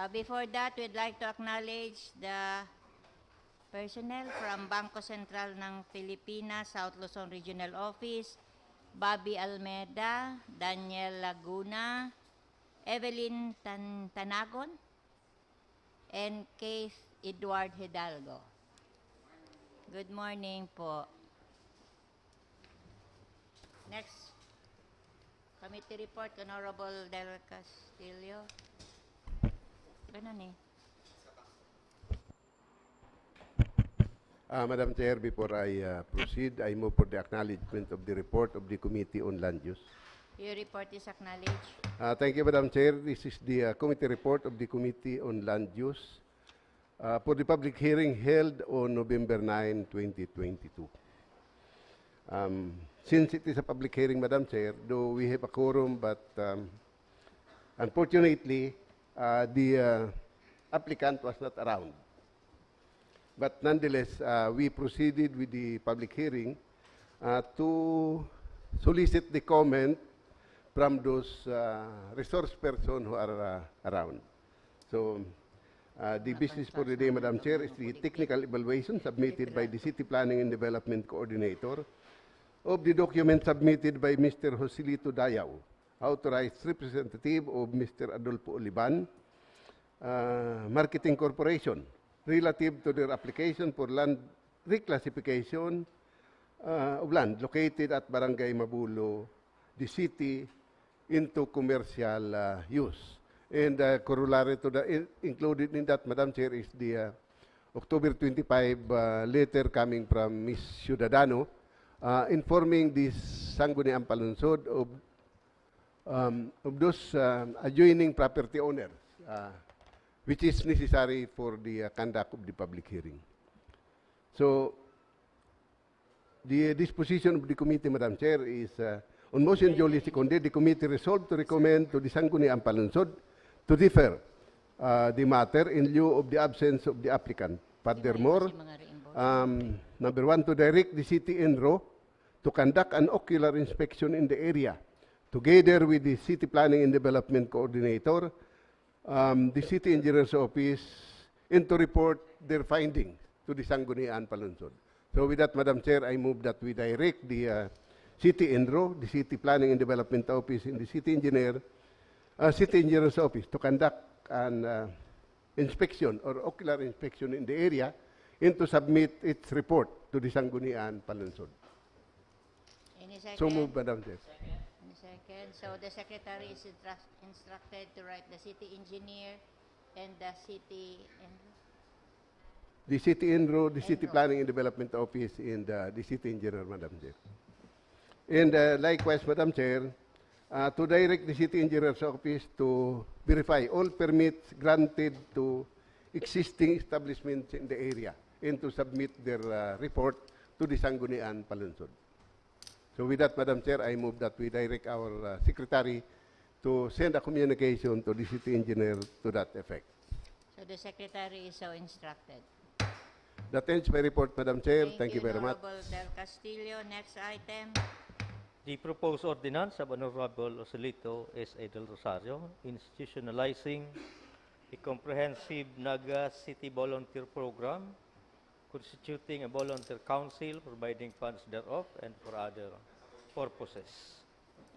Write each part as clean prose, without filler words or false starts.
Before that, we'd like to acknowledge the personnel from Bangko Sentral ng Pilipinas, South Luzon Regional Office, Bobby Almeda, Daniel Laguna, Evelyn Tanagon, and Keith Edward Hidalgo. Good morning po. Next, committee report, Honorable Del Castillo. Ganun eh. Madam Chair, before I proceed, I move for the acknowledgement of the report of the Committee on Land Use. Your report is acknowledged. Thank you, Madam Chair. This is the committee report of the Committee on Land Use for the public hearing held on November 9, 2022. Since it is a public hearing, Madam Chair, though we have a quorum, but unfortunately, the applicant was not around. But nonetheless, we proceeded with the public hearing to solicit the comment from those resource persons who are around. So, the business for the day, Madam Chair, is the technical evaluation submitted by the City Planning and Development Coordinator of the document submitted by Mr. Joselito Dayaw, authorized representative of Mr. Adolfo Olivan, Marketing Corporation, relative to their application for land reclassification of land located at Barangay Mabulo, the city, into commercial use. And corollary to the included in that, Madam Chair, is the October 25 letter coming from Ms. Ciudadano informing the Sangguniang Panlungsod of those adjoining property owners, which is necessary for the conduct of the public hearing. So, the disposition of the committee, Madam Chair, is on motion duly seconded, the committee resolved to recommend to the Sangguniang Panlungsod to defer the matter in lieu of the absence of the applicant. Furthermore, number one, to direct the city enro to conduct an ocular inspection in the area, together with the City Planning and Development Coordinator, the City Engineer's Office, and to report their findings to the Sangguniang Panlungsod. So with that, Madam Chair, I move that we direct the City Enro, the City Planning and Development Office, and the City Engineer's Office to conduct an inspection or ocular inspection in the area and to submit its report to the Sangguniang Panlungsod. Any second? So move, Madam Chair. Second. So the secretary is instructed to write the city engineer and the city The City Enro, the City Planning and Development Office, and the City Engineer, Madam Chair. And likewise, Madam Chair, to direct the City Engineer's Office to verify all permits granted to existing establishments in the area and to submit their report to the Sangguniang Panlungsod. So with that, Madam Chair, I move that we direct our secretary to send a communication to the city engineer to that effect. So the secretary is so instructed. That ends my report, Madam Chair. Thank you very much. Honorable Del Castillo. Next item. The proposed ordinance of Honorable Joselito S.A. Del Rosario institutionalizing a comprehensive Naga City Volunteer Program, constituting a volunteer council, providing funds thereof, and for other purposes.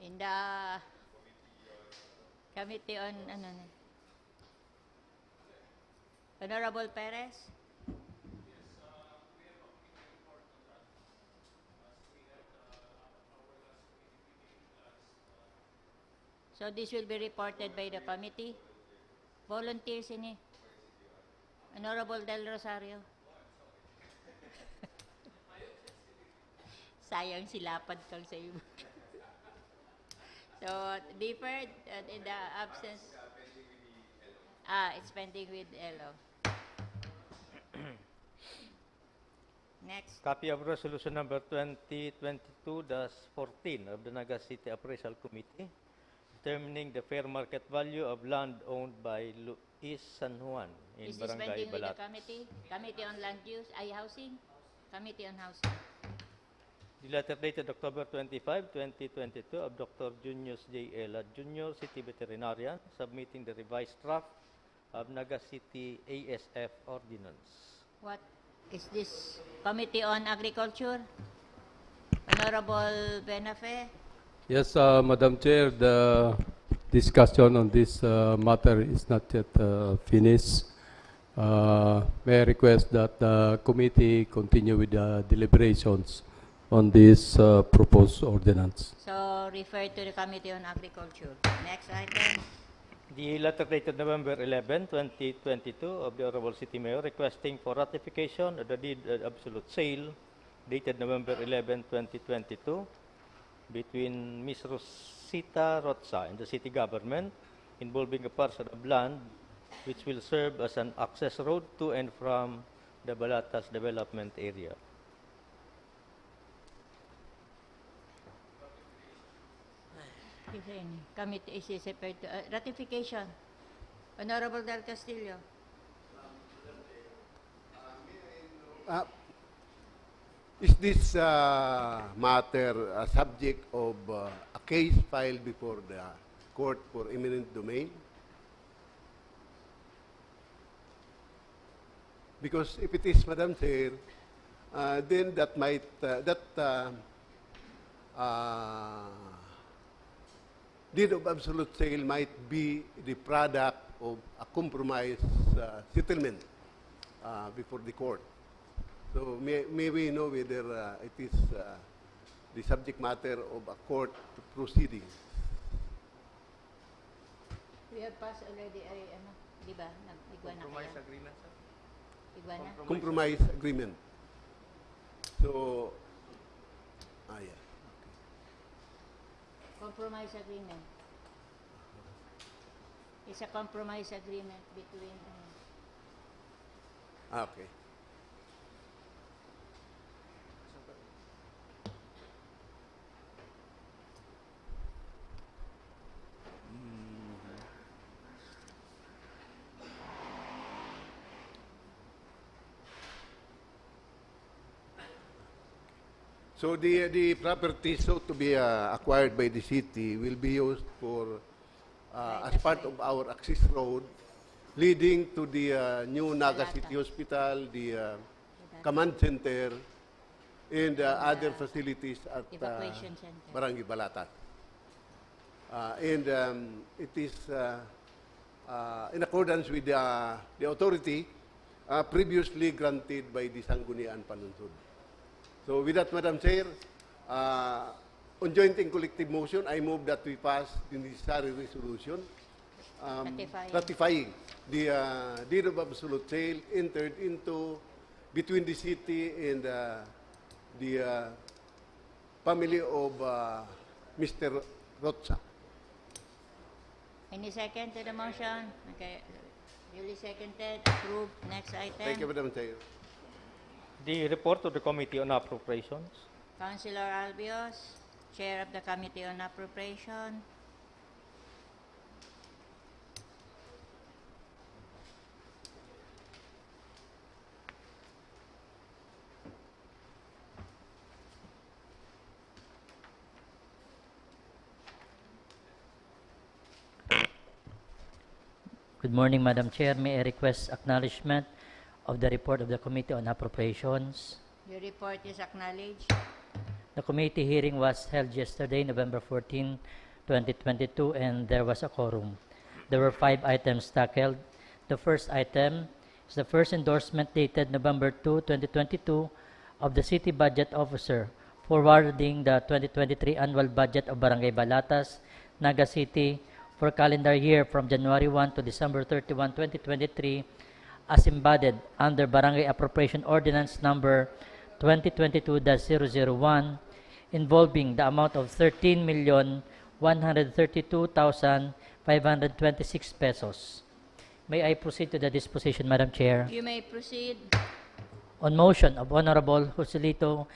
In the Committee on Honorable Perez. So this will be reported by the committee. Volunteers in Honorable Del Rosario. Sayang silapad kang sa iyo. So, deferred in the absence. It's pending with Elo. Next. Copy of Resolution Number 2022-14 of the Naga City Appraisal Committee, determining the fair market value of land owned by Luis San Juan in Barangay This is pending Balat. with the Committee on Land Use, Housing, Committee on Housing. The letter dated October 25, 2022 of Dr. Junius J. Ela Jr., City Veterinarian, submitting the revised draft of Naga City ASF Ordinance. What is this? Committee on Agriculture? Honorable Benafe? Yes, Madam Chair, the discussion on this matter is not yet finished. May I request that the committee continue with the deliberations on this proposed ordinance. So, refer to the Committee on Agriculture. Next item. The letter dated November 11, 2022 of the Honorable City Mayor requesting for ratification of the deed of absolute sale dated November 11, 2022 between Ms. Rosita Rotza and the City Government involving a parcel of land which will serve as an access road to and from the Balatas development area. Is there any? Committee is separate. Ratification. Honorable Del Castillo. Is this matter a subject of a case filed before the court for eminent domain? Because if it is, Madam Chair, then that might deed of absolute sale might be the product of a compromise settlement before the court. So may we know whether it is the subject matter of a court proceeding? We have passed already, di ba? Nag-igwa na kaya? agreement, sir? Igwa na? Compromise agreement. So, yeah. Compromise agreement. It's a compromise agreement between... Okay. So the property sought to be acquired by the city will be used for as part of our access road leading to the new Naga City Hospital, the command center, and other facilities at Evacuation center. Barangay Balatas. And it is in accordance with the authority previously granted by the Sangguniang Panlungsod. So with that, Madam Chair, on joint and collective motion, I move that we pass the necessary resolution ratifying the deed of absolute sale entered into between the city and the family of Mr. Rotza. Any second to the motion? Okay. Duly seconded. Approved. Next item. Thank you, Madam Chair. The report of the Committee on Appropriations. Councilor Albios, Chair of the Committee on Appropriation. Good morning, Madam Chair. May I request acknowledgement of the report of the Committee on Appropriations? Your report is acknowledged. The committee hearing was held yesterday, November 14, 2022, and there was a quorum. There were 5 items tackled. The first item is the first endorsement dated November 2, 2022 of the City Budget Officer forwarding the 2023 annual budget of Barangay Balatas, Naga City, for calendar year from January 1 to December 31, 2023, as embodied under Barangay Appropriation Ordinance number 2022-001, involving the amount of 13,132,526 pesos. May I proceed to the disposition, Madam Chair? You may proceed. On motion of Honorable Joselito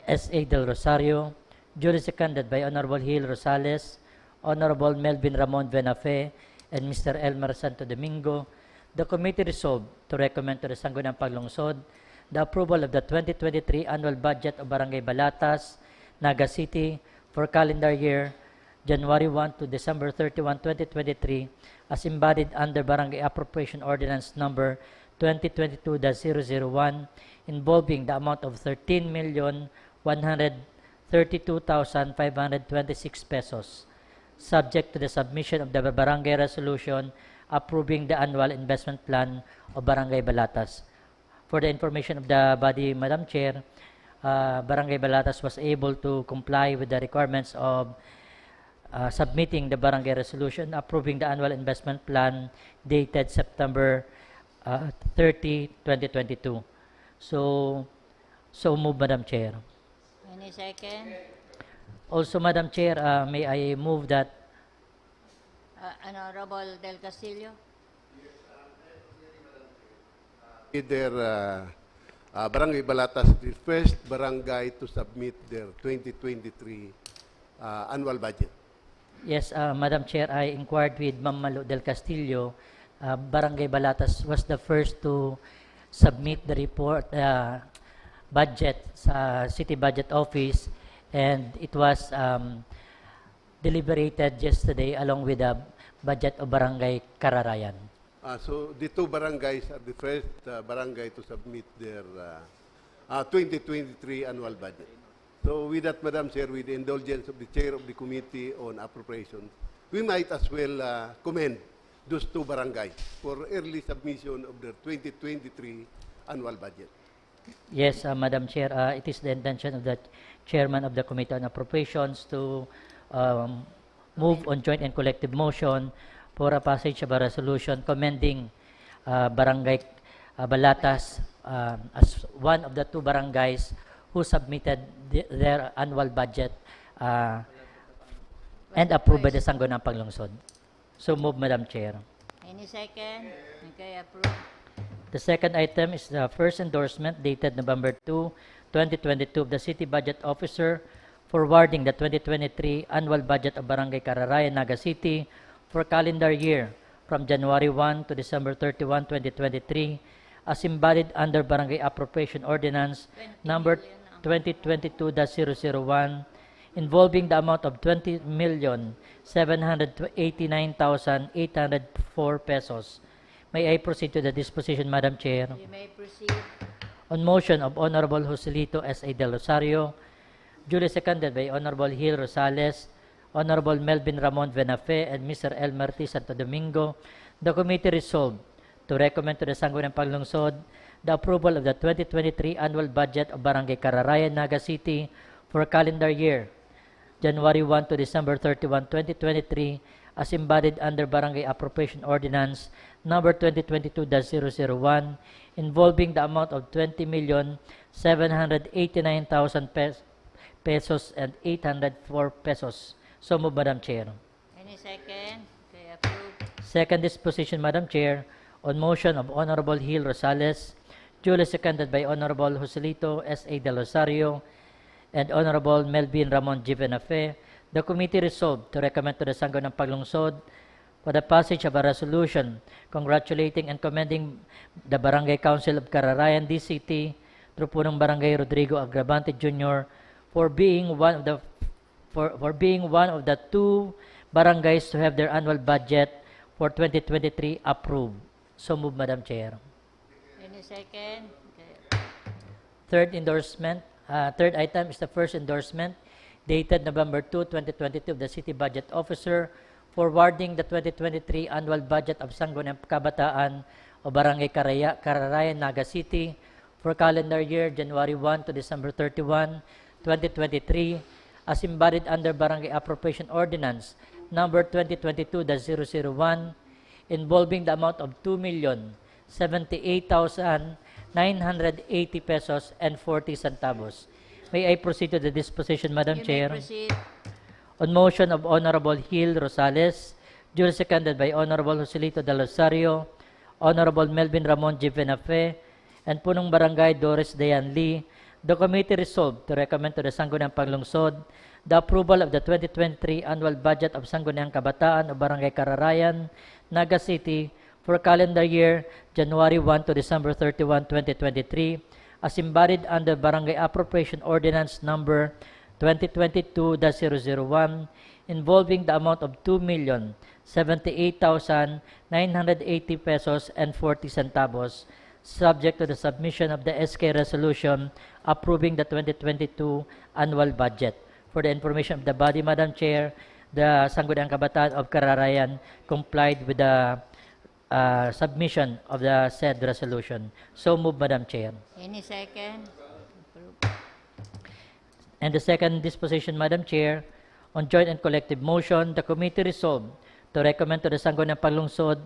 S.A. Del Rosario, duly seconded by Honorable Gil Rosales, Honorable Melvin Ramon Benafe, and Mr. Elmer Santo Domingo, the committee resolved to recommend to the Sangguniang Panlungsod the approval of the 2023 annual budget of Barangay Balatas, Naga City for calendar year January 1 to December 31, 2023, as embodied under Barangay Appropriation Ordinance number 2022-001, involving the amount of 13,132,526 pesos, subject to the submission of the Barangay Resolution approving the annual investment plan of Barangay Balatas. For the information of the body, Madam Chair, Barangay Balatas was able to comply with the requirements of submitting the Barangay Resolution approving the annual investment plan dated September 30, 2022. So move, Madam Chair. Any second? Also, Madam Chair, may I move that Honorable Del Castillo? Their Barangay Balatas, the first barangay to submit their 2023 annual budget. Yes, Madam Chair, I inquired with Ma'am Malo Del Castillo. Barangay Balatas was the first to submit the report budget sa City Budget Office, and it was deliberated yesterday along with the budget of Barangay Kararayan. So the two barangays are the first barangay to submit their 2023 annual budget. So with that, Madam Chair, with the indulgence of the Chair of the Committee on Appropriations, we might as well commend those two barangays for early submission of their 2023 annual budget. Yes, Madam Chair, it is the intention of the Chairman of the Committee on Appropriations to move on joint and collective motion for a passage of a resolution commending Barangay Balatas as one of the two barangays who submitted their annual budget and approved by the Sangguniang Panlungsod. So move, Madam Chair. Any second? Okay, approved. The second item is the first endorsement dated November 2, 2022 of the City Budget Officer forwarding the 2023 annual budget of Barangay Kararayan, Naga City for calendar year from January 1 to December 31, 2023 as embodied under Barangay Appropriation Ordinance number 2022-001 involving the amount of 20,789,804 pesos. May I proceed to the disposition, Madam Chair? You may proceed. On motion of Honorable Joselito S.A. Del Rosario, duly seconded by Honorable Gil Rosales, Honorable Melvin Ramon Venafe, and Mr. Elmer T. Santo Domingo, the committee resolved to recommend to the Sangguniang Panlungsod the approval of the 2023 annual budget of Barangay Kararayan, Naga City for calendar year January 1 to December 31, 2023 as embodied under Barangay Appropriation Ordinance number 2022-001 involving the amount of 20,789,000 pesos and 804 pesos. So move, Madam Chair. Any second? Okay, approved. Second disposition, Madam Chair, on motion of Honorable Gil Rosales, duly seconded by Honorable Joselito S.A. Del Rosario and Honorable Melvin Ramon G. Venafe, the committee resolved to recommend to the Sangguniang Panlungsod for the passage of a resolution congratulating and commending the Barangay Council of Kararayan, DCT, through punong Barangay Rodrigo Agravante Jr. for being one of the two barangays to have their annual budget for 2023 approved. So move, Madam Chair. Any second? Okay. Third item is the first endorsement dated November 2, 2022 of the City Budget Officer forwarding the 2023 annual budget of Sangguniang Kabataan o Barangay Kararayan, Naga City for calendar year January 1 to December 31, 2023 as embodied under Barangay Appropriation Ordinance number 2022-001 involving the amount of 2,078,980 pesos and 40 centavos. May I proceed to the disposition, Madam Chair? You may proceed. On motion of Honorable Gil Rosales, duly seconded by Honorable Joselito Del Rosario, Honorable Melvin Ramon G. Venafe, and punong Barangay Doris Dayan Lee, the committee resolved to recommend to the Sangguniang Panlungsod the approval of the 2023 annual budget of Sangguniang Kabataan o Barangay Kararayan, Naga City for calendar year January 1 to December 31, 2023 as embodied under Barangay Appropriation Ordinance number 2022-001 involving the amount of 2,078,980 pesos and 40 centavos, subject to the submission of the SK resolution approving the 2022 annual budget. For the information of the body, Madam Chair, the Sangguniang Kabataan of Kararayan complied with the submission of the said resolution. So move, Madam Chair. Any second? And the second disposition, Madam Chair, on joint and collective motion, the committee resolved to recommend to the Sangguniang Panlungsod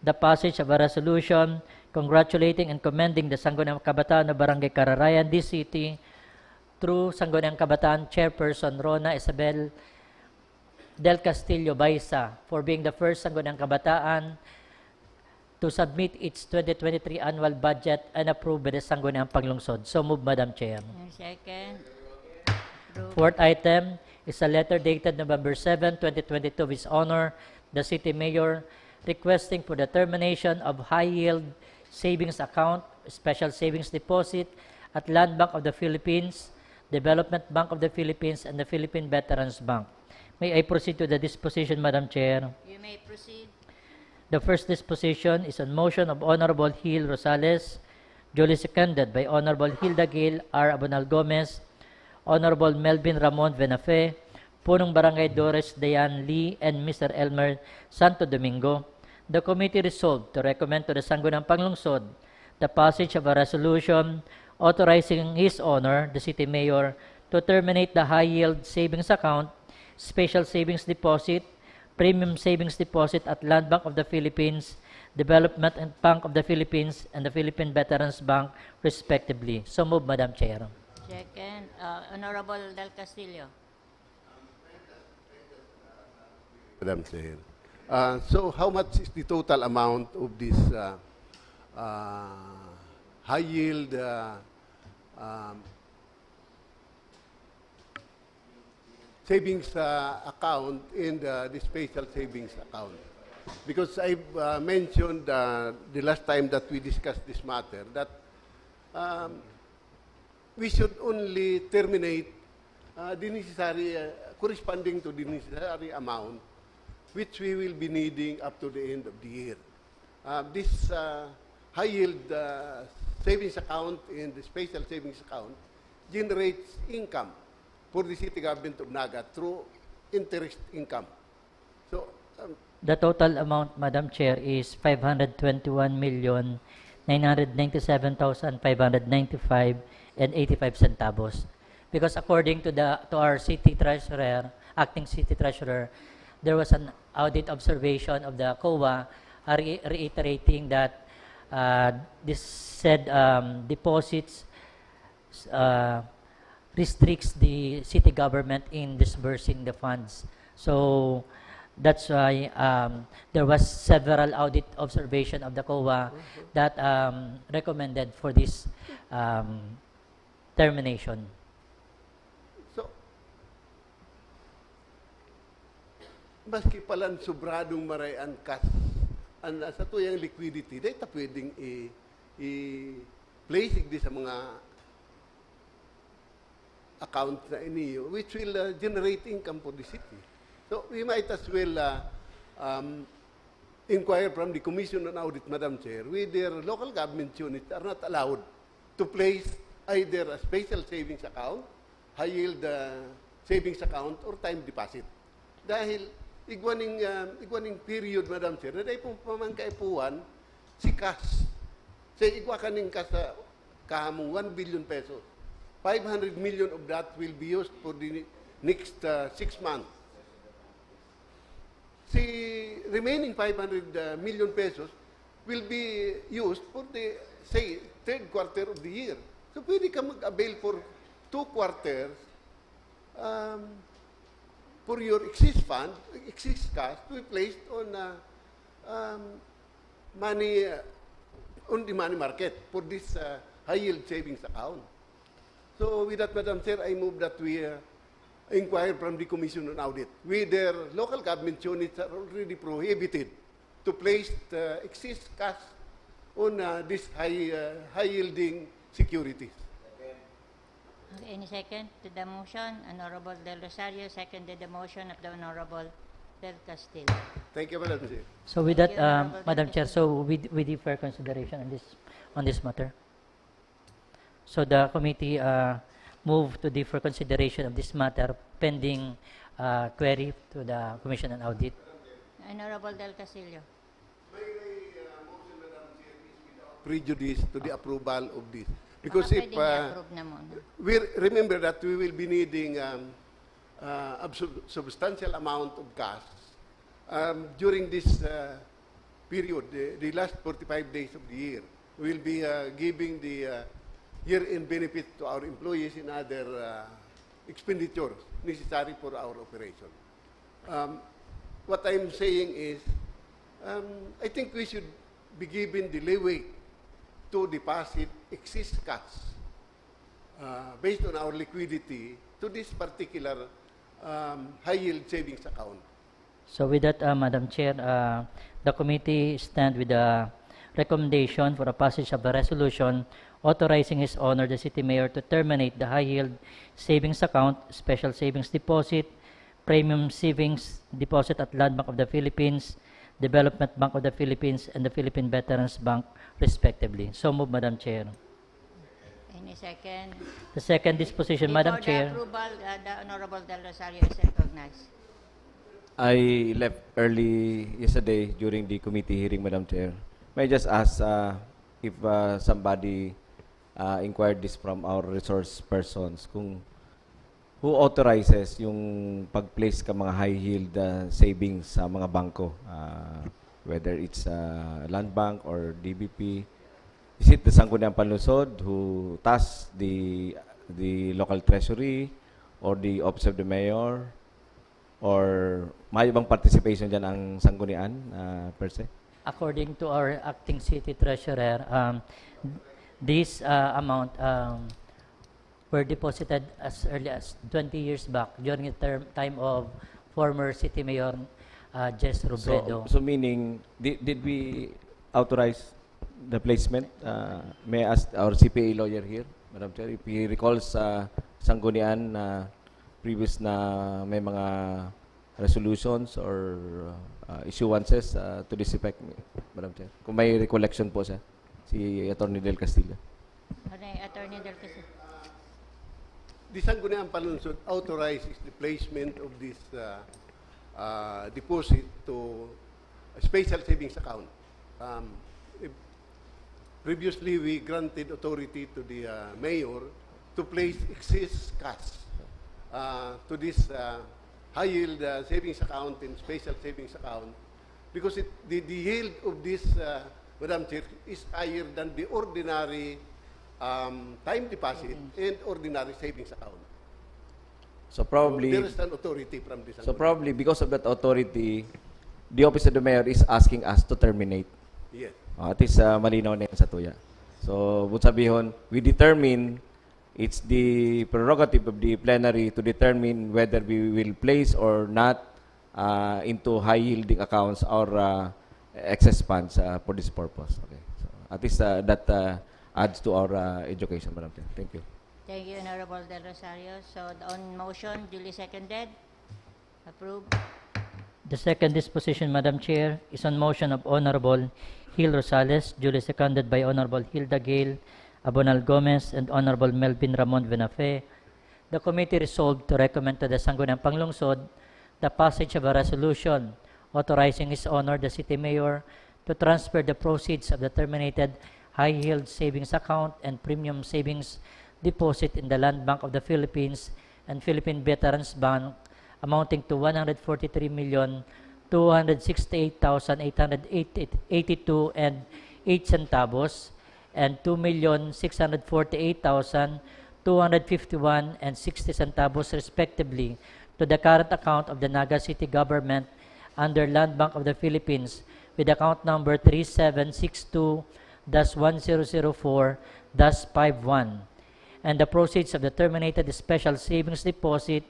the passage of a resolution congratulating and commending the Sangguniang Kabataan of Barangay Kararayan, this city, through Sangguniang Kabataan Chairperson Rona Isabel del Castillo Baisa for being the first Sangguniang Kabataan to submit its 2023 annual budget and approved by the Sangguniang Panlungsod. So move, Madam Chair. Any second? Approve. Fourth item is a letter dated November 7, 2022, with honor the City Mayor requesting for the termination of high-yield savings account, special savings deposit at Land Bank of the Philippines, Development Bank of the Philippines, and the Philippine Veterans Bank. May I proceed to the disposition, Madam Chair? You may proceed. The first disposition is on motion of Honorable Gil Rosales, duly seconded by Honorable Hilda Gil R. Abonal Gomez, Honorable Melvin Ramon Venafe, Punong Barangay Doris Dayan Lee, and Mr. Elmer Santo Domingo. The committee resolved to recommend to the Sangguniang Panlungsod the passage of a resolution authorizing His Honor, the City Mayor, to terminate the high-yield savings account, special savings deposit, premium savings deposit at Land Bank of the Philippines, Development Bank of the Philippines, and the Philippine Veterans Bank, respectively. So move, Madam Chair. Second, Honorable Del Castillo. Madam Chair. So how much is the total amount of this high-yield savings account in the special savings account? Because I mentioned the last time that we discussed this matter that we should only terminate the necessary, corresponding to the necessary amount which we will be needing up to the end of the year. This high-yield savings account in the special savings account generates income for the City Government of Naga through interest income. So, The total amount, Madam Chair, is 521,997,595 and 85 centavos. Because according to our City Treasurer, Acting City Treasurer, there was an audit observation of the COA reiterating that this said deposits restricts the city government in disbursing the funds. So that's why there was several audit observation of the COA that recommended for this termination. so maski palang sobradong maray ang cash, sa tuyang liquidity, dahil ta pwedeng i-place di sa mga account na iniyo, which will generate income for the city. So we might as well inquire from the Commission on Audit, Madam Chair, whether local government units are not allowed to place either a special savings account, high-yield savings account, or time deposit. Dahil igwaning period, Madam Chair, na dahil pong pamangkaipuan, si cash. Sa igwa kaning cash kahamong 1 billion pesos. 500 million of that will be used for the next 6 months. The remaining 500 million pesos will be used for the, say, third quarter of the year. So pwede ka mag-avail for 2 quarters for your excess fund, excess cash to be placed on money, on the money market for this high-yield savings account. So with that, Madam Chair, I move that we inquire from the Commission on Audit whether local government units are already prohibited to place the excess cash on this high-yielding securities. Any second to the motion? Honorable Del Rosario seconded the motion of the Honorable Del Castillo. Thank you, Madam Chair. So with that, Thank you, Honorable Madam Chair, Castillo. so we defer consideration on this matter. So the committee move to defer consideration of this matter pending query to the Commission on Audit. Honorable Del Castillo. Prejudice to the approval of this. Because Baka if pwedeng i-approve na muna. we remember that we will be needing substantial amount of cash during this period, the last 45 days of the year. We will be giving the year-end benefit to our employees and other expenditures necessary for our operation. What I'm saying is, I think we should be given the leeway to deposit excess cash based on our liquidity to this particular high-yield savings account. So with that, Madam Chair, the committee stand with the recommendation for a passage of a resolution authorizing His Honor the City Mayor to terminate the high-yield savings account, special savings deposit, premium savings deposit at Land Bank of the Philippines, Development Bank of the Philippines, and the Philippine Veterans Bank, respectively. So move, Madam Chair. Any second? The second disposition, Madam Chair. Before the approval, the Honorable Del Rosario is recognized. I left early yesterday during the committee hearing, Madam Chair. May I just ask if somebody inquired this from our resource persons, kung who authorizes yung pag-place ka mga high-yield savings sa mga bangko, whether it's Land Bank or DBP? Is it the Sangguniang Panlungsod who tasks the local treasury or the Office of the Mayor? Or may ibang participation dyan ang Sanggunian per se? According to our acting city treasurer, this amount were deposited as early as 20 years back during the time of former City Mayor Jess Robredo. So meaning, did we authorize the placement? May I ask our CPA lawyer here, Madam Chair, if he recalls Sanggunian previous na may mga resolutions or issuances to this effect, Madam Chair. Kung may recollection po siya, si Attorney Del Castillo. Attorney Del Castillo. The Sangguniang Panlungsod authorizes the placement of this deposit to a special savings account. Previously, we granted authority to the mayor to place excess cash to this high-yield savings account and special savings account because the yield of this, Madam Chair, is higher than the ordinary time deposit and ordinary savings account. So probably, there is an authority from this. so probably because of that authority, the Office of the Mayor is asking us to terminate. Yes. At least malinaw na yan sa tuya. So, bud sabihon, we determine, it's the prerogative of the plenary to determine whether we will place or not into high-yielding accounts or excess funds for this purpose. Okay. So, at least that adds to our education, Madam Chair. Thank you. Thank you, Honorable Del Rosario. So, on motion, duly seconded. Approved. The second disposition, Madam Chair, is on motion of Honorable Gil Rosales, duly seconded by Honorable Hilda Gale, Abonal Gomez, and Honorable Melvin Ramon Venafe. The committee resolved to recommend to the Sangguniang Panlungsod the passage of a resolution authorizing His Honor the City Mayor to transfer the proceeds of the terminated high-yield savings account and premium savings deposit in the Land Bank of the Philippines and Philippine Veterans Bank amounting to 143,268,882 and 8 centavos and 2,648,251 and 60 centavos respectively to the current account of the Naga City Government under Land Bank of the Philippines with account number 3762-1004-51 and the proceeds of the terminated special savings deposit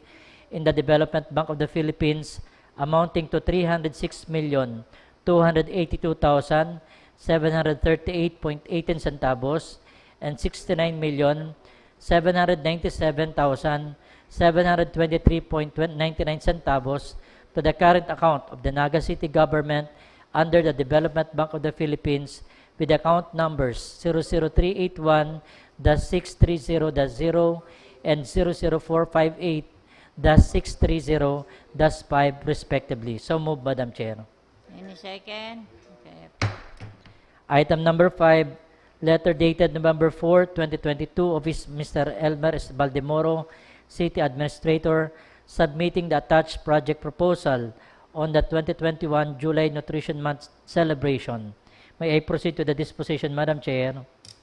in the Development Bank of the Philippines amounting to 306,282,738.18 centavos and 69,648,251 797,723.99 centavos to the current account of the Naga City Government under the Development Bank of the Philippines with account numbers 00381-630-0 and 00458-630-5 respectively. So move, Madam Chair. Any second? Okay. Item number 5, letter dated November 4, 2022 of Mr. Elmer S. Baldemoro, City Administrator, submitting the attached project proposal on the 2021 July Nutrition Month celebration. May I proceed to the disposition, Madam Chair?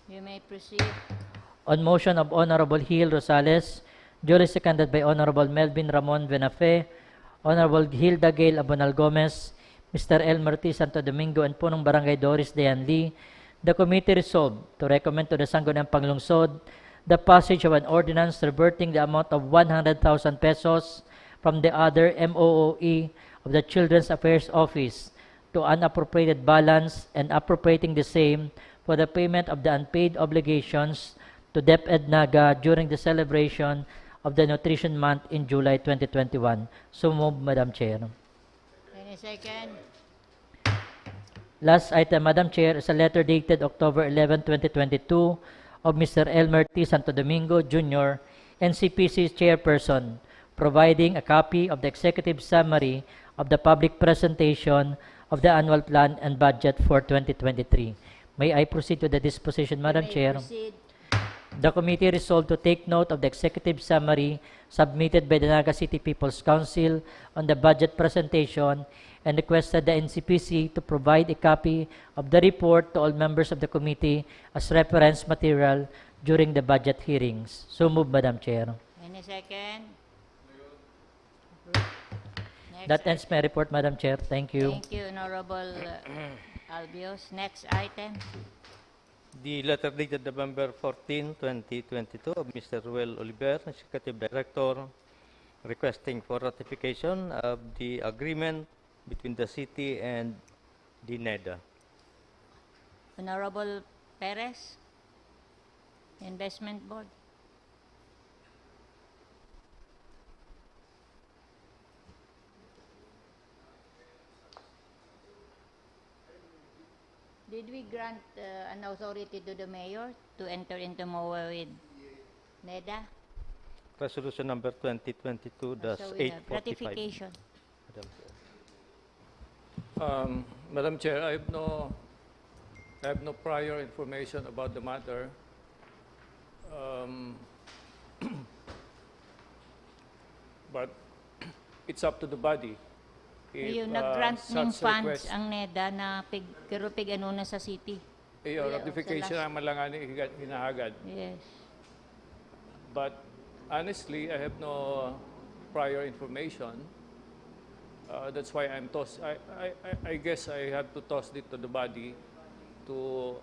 You may proceed. On motion of Honorable Gil Rosales, duly seconded by Honorable Melvin Ramon Venafe, Honorable Hilda Gail Abonal Gomez, Mr. Elmer T. Santo Domingo, and Punong Barangay Doris Dayan Lee, the committee resolved to recommend to the Sangguniang Panlungsod the passage of an ordinance reverting the amount of 100,000 pesos from the other MOOE of the Children's Affairs Office to unappropriated balance and appropriating the same for the payment of the unpaid obligations to DepEd Naga during the celebration of the Nutrition Month in July 2021. So move, Madam Chair. Any second? Last item, Madam Chair, is a letter dated October 11, 2022 of Mr. Elmer T. Santo Domingo, Jr., NCPC's chairperson, providing a copy of the executive summary of the public presentation of the annual plan and budget for 2023. May I proceed to the disposition, Madam You may Chair? proceed. The committee resolved to take note of the executive summary submitted by the Naga City People's Council on the budget presentation and requested the NCPC to provide a copy of the report to all members of the committee as reference material during the budget hearings. So move, Madam Chair. Any second? Next That ends my report, Madam Chair. Thank you. Thank you, Honorable Albios. Next item. The letter dated November 14, 2022 of Mr. Ruel Oliver, Executive Director, requesting for ratification of the agreement between the city and the NEDA. Honorable Perez, Investment Board. Did we grant an authority to the mayor to enter into MOA with NEDA? Resolution number So we have 2022-845. ratification. Madam Chair. Madam Chair, I have no prior information about the matter. But it's up to the body. Yung nag-grant ng such funds request, ang NEDA na pero ano na sa city. ratification sa last- naman lang ang hinahagad. Yes. But honestly, I have no prior information. That's why I'm toss. I guess I have to toss it to the body to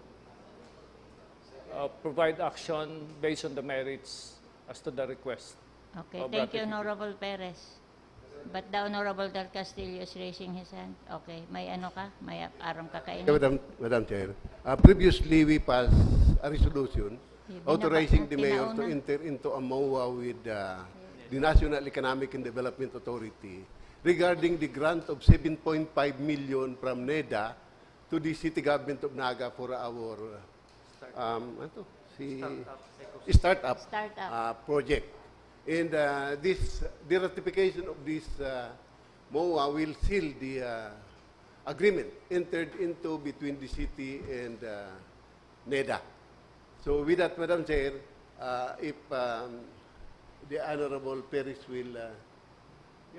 provide action based on the merits as to the request. Okay, of thank you, ratification. Honorable Perez. But the Honorable Del Castillo is raising his hand. Okay, may ano ka? May arang kakainin? Madam Chair, previously we passed a resolution authorizing the mayor to Tinauna. enter into a MOA with the National Economic and Development Authority regarding the grant of 7.5 million from NEDA to the City Government of Naga for our startup project. And the ratification of this MOA will seal the agreement entered into between the city and NEDA. So with that, Madam Chair, if the Honorable Perez will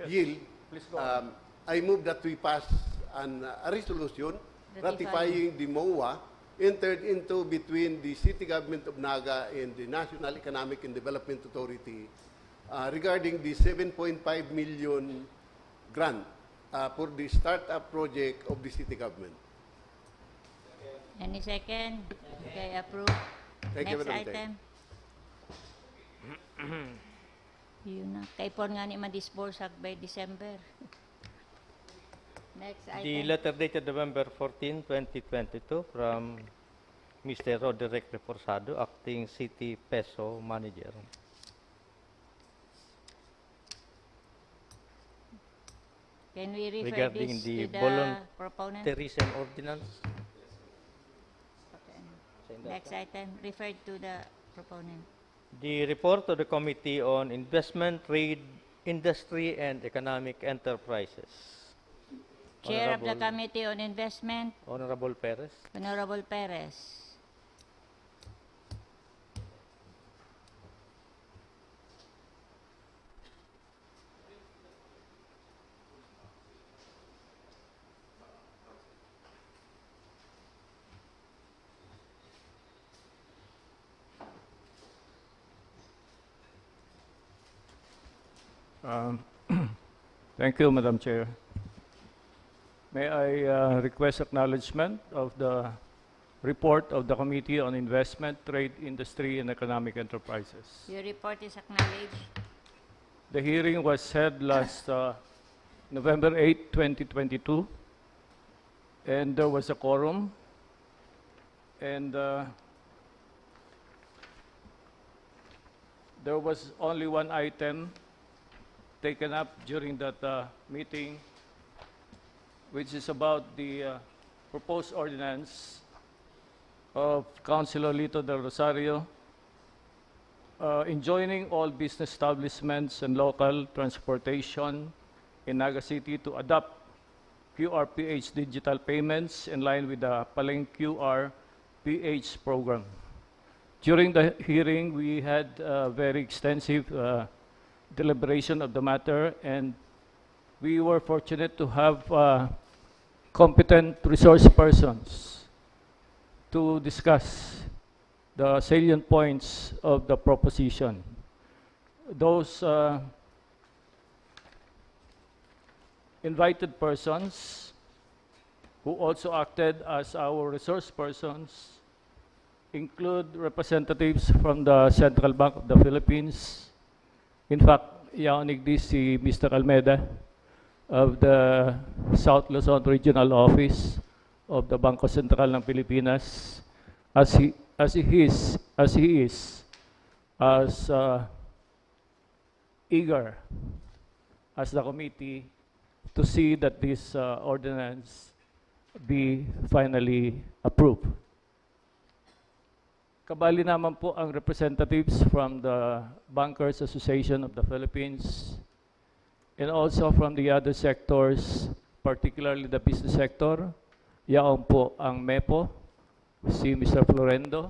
yield, Please go on. I move that we pass a resolution ratifying the MOA entered into between the City Government of Naga and the National Economic and Development Authority regarding the 7.5 million grant for the startup project of the city government. Any second? Okay, approve. Thank you, Next Madam Chair. item. Yun na. Kay Pon nga ni ma-disburse by December. Next The item. letter dated November 14, 2022 from Mr. Roderick Reforzado, Acting City Peso Manager. Can we refer Regarding this the to the proponent? Volunteerism Ordinance. Okay. Next item, referred to the proponent. The report of the Committee on Investment, Trade, Industry, and Economic Enterprises. Chair of the Honorable- Committee on Investment, Honorable Perez. Honorable Perez. Um, Thank you, Madam Chair. May I request acknowledgement of the report of the Committee on Investment, Trade, Industry, and Economic Enterprises. Your report is acknowledged. The hearing was held last November 8, 2022, and there was a quorum. And there was only one item taken up during that meeting, which is about the proposed ordinance of Councilor Lito del Rosario enjoining all business establishments and local transportation in Naga City to adopt QRPH digital payments in line with the Paleng QRPH program. During the hearing, we had very extensive deliberation of the matter, and we were fortunate to have competent resource persons to discuss the salient points of the proposition. Those invited persons who also acted as our resource persons include representatives from the Central Bank of the Philippines. In fact, yaonig di si Mr. Almeda of the South Luzon Regional Office of the Bangko Sentral ng Pilipinas, as he is as eager as the committee to see that this ordinance be finally approved. Kabali naman po ang representatives from the Bankers Association of the Philippines and also from the other sectors, particularly the business sector. Yaon po ang MEPO, si Mr. Florendo.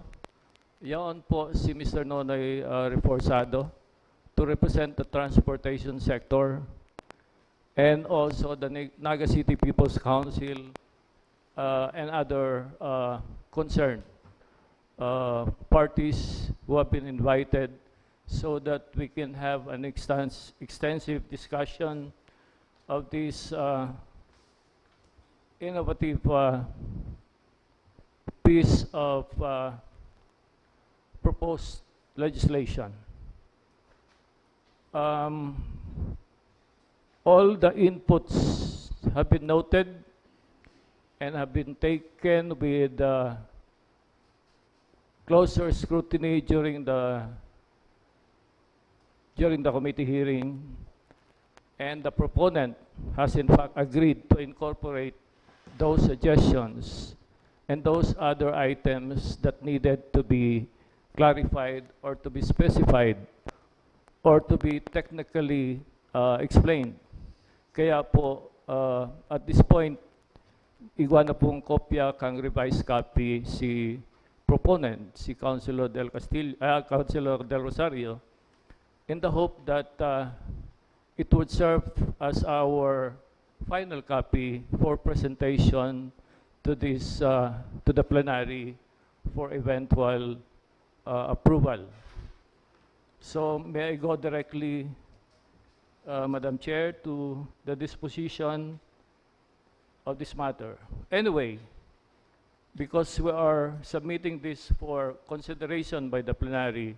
Yaon po si Mr. Nonoy Reforzado to represent the transportation sector, and also the Naga City People's Council and other concerned parties who have been invited so that we can have an extensive discussion of this innovative piece of proposed legislation. All the inputs have been noted and have been taken with closer scrutiny during the committee hearing, and the proponent has in fact agreed to incorporate those suggestions and those other items that needed to be clarified or to be specified or to be technically explained. Kaya po, at this point, igwa na pong kopya kang revised copy si proponent, si Councilor Del Rosario, in the hope that it would serve as our final copy for presentation to this to the plenary for eventual approval. So may I go directly, Madam Chair, to the disposition of this matter. Anyway, because we are submitting this for consideration by the plenary,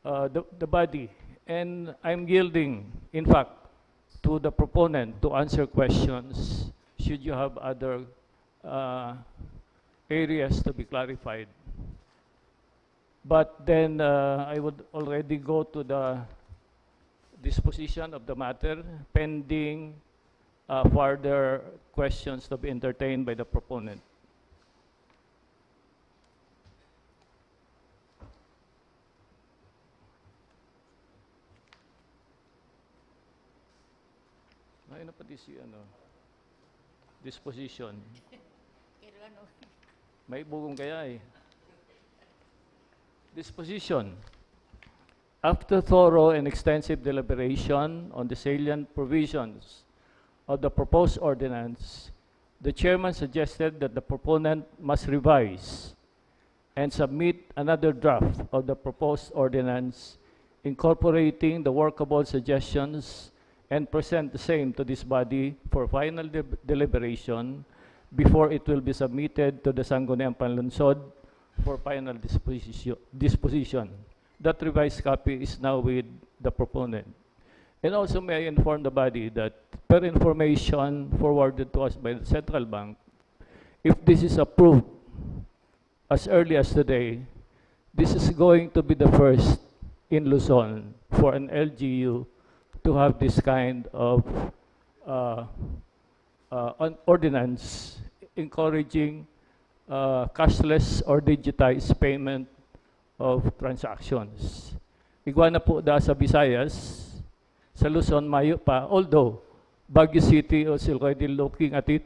the body, and I'm yielding, in fact, to the proponent to answer questions should you have other areas to be clarified. But then I would already go to the disposition of the matter pending further questions to be entertained by the proponent. Ay, na pati si ano, disposition. Pero ano, May bugong kaya eh. Disposition. After thorough and extensive deliberation on the salient provisions of the proposed ordinance, the chairman suggested that the proponent must revise and submit another draft of the proposed ordinance incorporating the workable suggestions and present the same to this body for final deliberation before it will be submitted to the Sangguniang Panlungsod for final disposition. That revised copy is now with the proponent. And also may I inform the body that per information forwarded to us by the Central Bank, if this is approved as early as today, this is going to be the first in Luzon for an LGU to have this kind of ordinance encouraging cashless or digitized payment of transactions. Igwa na po da sa Visayas, sa Luzon, mayo pa, although Baguio City is already looking at it,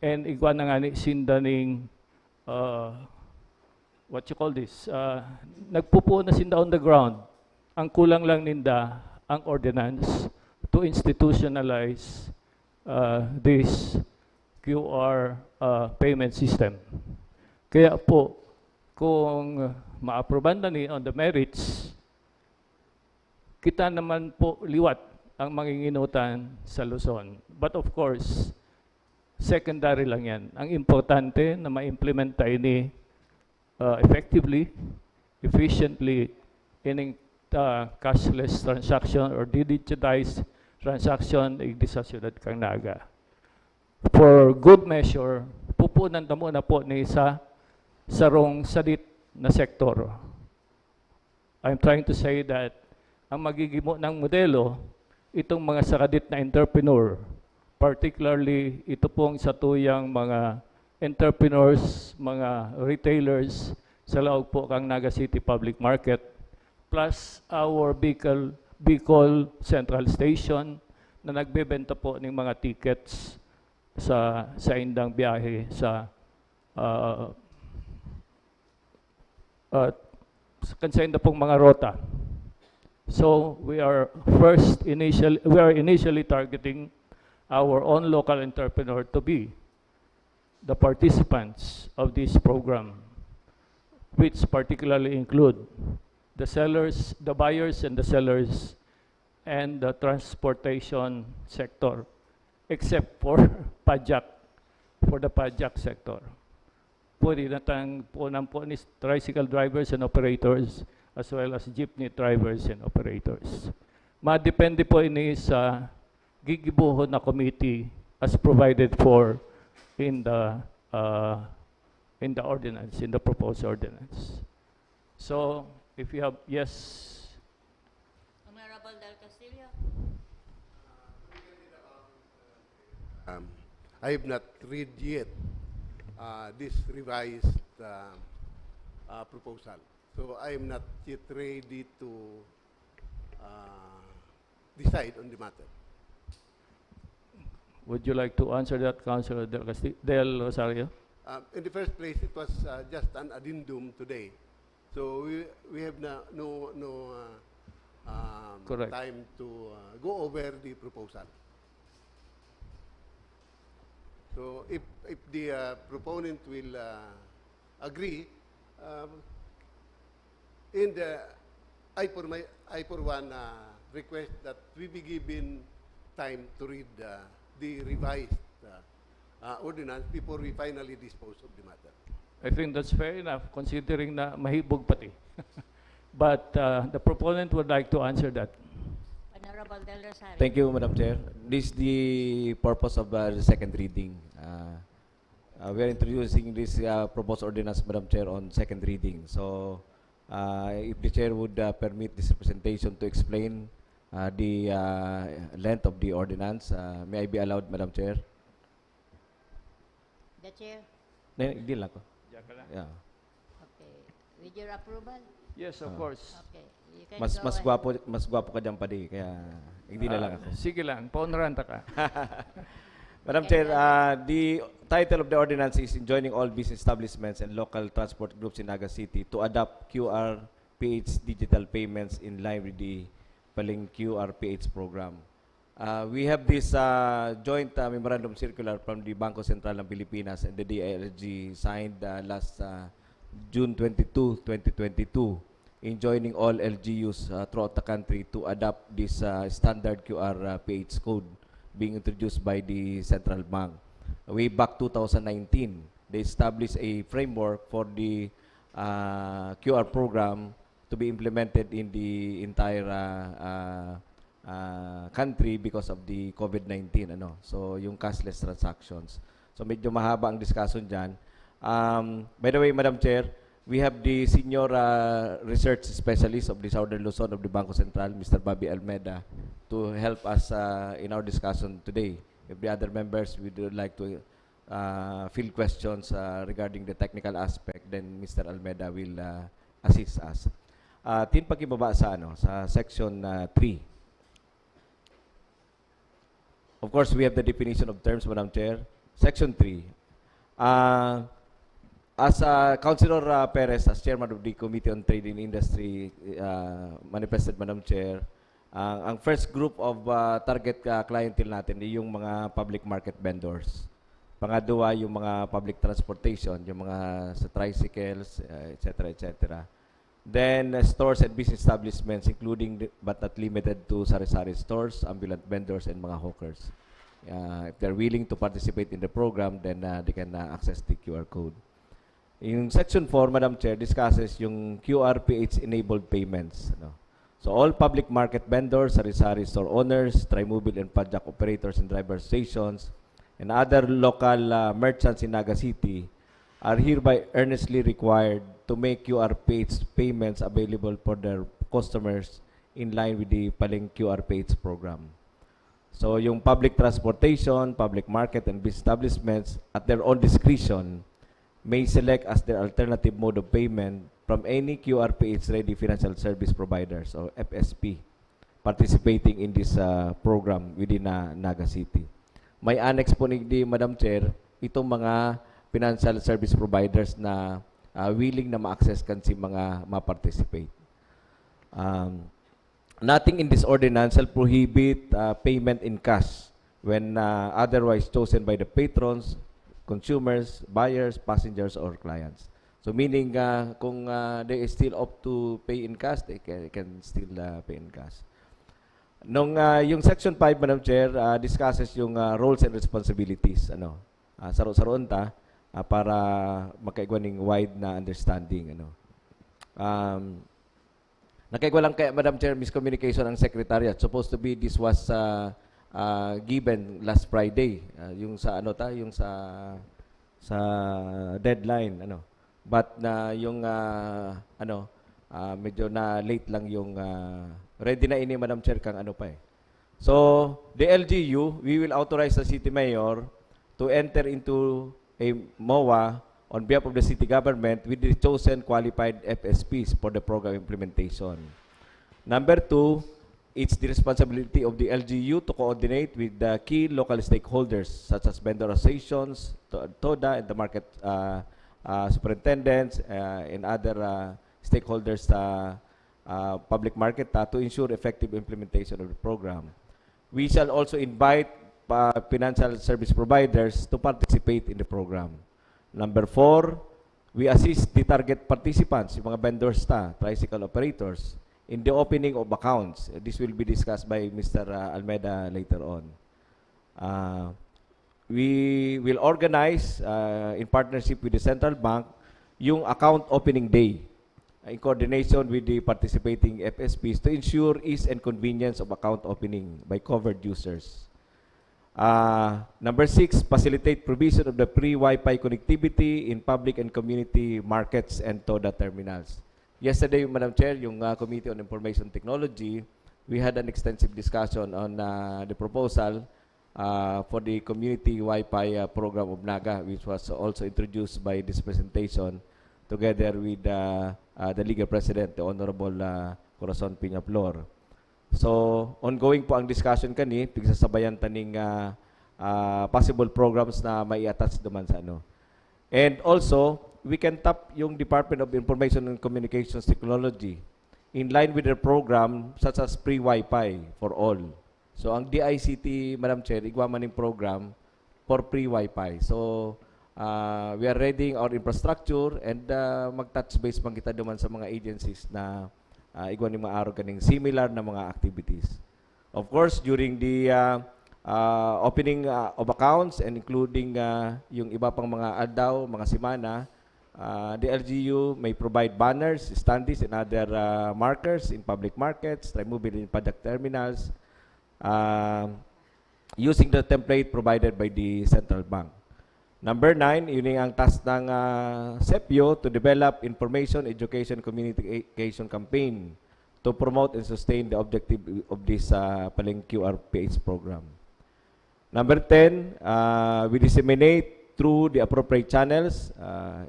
and igwa na nga ni sindaning, what you call this, nagpupo na sinda on the ground. Ang kulang lang ninda ang ordinance to institutionalize this QR payment system. Kaya po, kung ma-aproban na ni on the merits, kita naman po liwat ang manginginutan sa Luzon. But of course, secondary lang yan. Ang importante na ma-implement tayo ni effectively, efficiently, in cashless transaction or digitized transaction sa siyudad kang Naga. For good measure, pupunan na muna po ni sa sarong salit na sektor. I'm trying to say that ang magigimo ng modelo, itong mga sakadit na entrepreneur, particularly ito pong sa tuyang mga entrepreneurs, mga retailers sa laog po kang Naga City Public Market, plus our Bicol Central Station na nagbebenta po ng mga tickets sa indang biyahe sa kansainda pong mga rota. So we are initially targeting our own local entrepreneur to be the participants of this program, which particularly include the sellers, the buyers and the sellers, and the transportation sector, except for pajak, for the pajak sector. Pwede na tang po ni tricycle drivers and operators, as well as jeepney drivers and operators. Madepende po ini sa gigibuhon na committee as provided for in the ordinance, in the proposed ordinance. So, if you have, yes. Honorable Del Castillo. I have not read yet this revised proposal. So I am not yet ready to decide on the matter. Would you like to answer that, Councilor Del Rosario? In the first place, it was just an addendum today. So we have no Correct. time to go over the proposal. So if the proponent will agree, I for one request that we be given time to read the revised ordinance before we finally dispose of the matter. I think that's fair enough, considering na mahibog pati. But the proponent would like to answer that. Honorable Del Rosario. Thank you, Madam Chair. This is the purpose of the second reading. we are introducing this proposed ordinance, Madam Chair, on second reading. So, if the Chair would permit this representation to explain the length of the ordinance, may I be allowed, Madam Chair? The chair? Hindi lang ko. Yeah. Okay. With your approval? Yes, of course. Okay. You can Mas go mas ahead. mas gwapo ka diyan pa di, kaya hindi na lang ako. Sige lang, paunaranta ka. Madam Chair, the title of the ordinance is enjoining all business establishments and local transport groups in Naga City to adopt QRPH digital payments in line with the Paling QRPH program. We have this joint memorandum circular from the Bangko Sentral ng Pilipinas and the DILG signed last June 22, 2022, enjoining all LGUs throughout the country to adopt this standard QRPH code being introduced by the Central Bank. Way back 2019, they established a framework for the QR program to be implemented in the entire country because of the COVID-19. So, yung cashless transactions. So, medyo mahaba ang discussion dyan. By the way, Madam Chair, we have the senior research specialist of the Southern Luzon of the Bangko Sentral, Mr. Bobby Almeida, to help us in our discussion today. If the other members would like to field questions regarding the technical aspect, then Mr. Almeida will assist us. Tin pakibaba sa sa section 3. Of course, we have the definition of terms, Madam Chair. Section 3. As Councilor Perez, as Chairman of the Committee on Trade and Industry, manifested, Madam Chair, ang first group of target clientele natin ay yung mga public market vendors. Pangalawa, yung mga public transportation, yung mga sa tricycles, etc., etc. Then, stores and business establishments, including but not limited to sari-sari stores, ambulant vendors, and mga hawkers. If they're willing to participate in the program, then they can access the QR code. In Section 4, Madam Chair, discusses yung QRPH-enabled payments. So, all public market vendors, sari-sari store owners, trimobile and padjak operators and driver stations, and other local merchants in Naga City are hereby earnestly required to make QRPH payments available for their customers in line with the Paling QRPH program. So, yung public transportation, public market, and business establishments, at their own discretion, may select as their alternative mode of payment from any QRPH-ready financial service providers, or FSP, participating in this program within Naga City. May annex po ni Madam Chair, itong mga financial service providers na willing na ma-access kan si mga ma-participate. Nothing in this ordinance shall prohibit payment in cash when otherwise chosen by the patrons, consumers, buyers, passengers, or clients. So meaning kung they still opt to pay in cash, they can still pay in cash. Yung Section 5, Madam Chair, discusses yung roles and responsibilities. Saro-saroon ta para makaigwaning wide na understanding. Nakaigwa lang kaya, Madam Chair, miscommunication ang Secretariat. Supposed to be, this was given last Friday. Yung sa yung sa deadline. But yung medyo na late lang yung ready na ini, Madam Chair, kang pa eh. So, the LGU, we will authorize the City Mayor to enter into a MOA on behalf of the City Government with the chosen qualified FSPs for the program implementation. Number 2, it's the responsibility of the LGU to coordinate with the key local stakeholders such as vendor associations, TODA, and the market superintendents, and other stakeholders public market to ensure effective implementation of the program. We shall also invite financial service providers to participate in the program. Number 4, we assist the target participants, yung mga vendors tricycle operators, in the opening of accounts. This will be discussed by Mr. Almeida later on. We will organize, in partnership with the Central Bank, yung account opening day in coordination with the participating FSPs to ensure ease and convenience of account opening by covered users. Number 6, facilitate provision of the free Wi-Fi connectivity in public and community markets and TODA terminals. Yesterday, Madam Chair, yung Committee on Information Technology, we had an extensive discussion on the proposal for the community Wi-Fi program of Naga, which was also introduced by this presentation together with the legal president, the Honorable Corazon Piña-Flor. So, ongoing po ang discussion kani, pigsasabayan taning possible programs na mai-attach naman sa ano. And also, we can tap yung Department of Information and Communications Technology in line with their program such as free Wi-Fi for all. So, ang DICT, Madam Chair, igwa maning program for free Wi-Fi. So, we are readying our infrastructure and mag-touch base man kita duman sa mga agencies na igwan ni maaro kaning similar na mga activities. Of course, during the opening of accounts and including yung iba pang mga aldaw, mga simana, the LGU may provide banners, standees, and other markers in public markets, removing in product terminals, using the template provided by the central bank. Number 9, yun ang task ng CEPPIO to develop information, education, communication campaign to promote and sustain the objective of this paling QRPH program. Number 10, we disseminate through the appropriate channels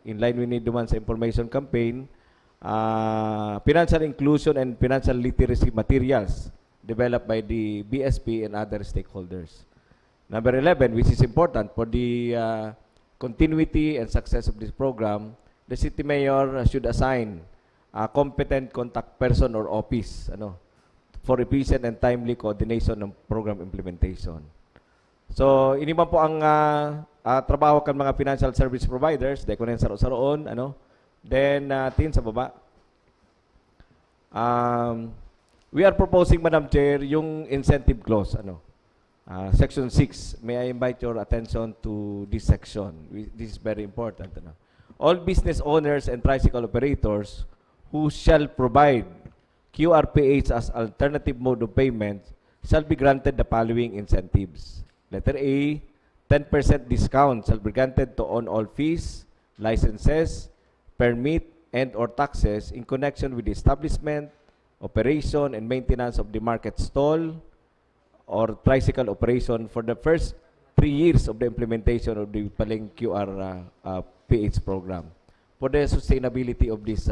in line with need duman sa information campaign, financial inclusion and financial literacy materials developed by the BSP and other stakeholders. Number 11, which is important for the continuity and success of this program, the city mayor should assign a competent contact person or office for efficient and timely coordination ng program implementation. So, ini man po ang trabaho kan mga financial service providers, dahil ko na saroon, then, tin sa baba. We are proposing, Madam Chair, yung incentive clause, Section 6, may I invite your attention to this section. This is very important. All business owners and tricycle operators who shall provide QRPH as alternative mode of payment shall be granted the following incentives. Letter A, 10% discount shall be granted to on all fees, licenses, permit, and or taxes in connection with the establishment, operation, and maintenance of the market stall, or tricycle operation for the first 3 years of the implementation of the paling QRPH program for the sustainability of this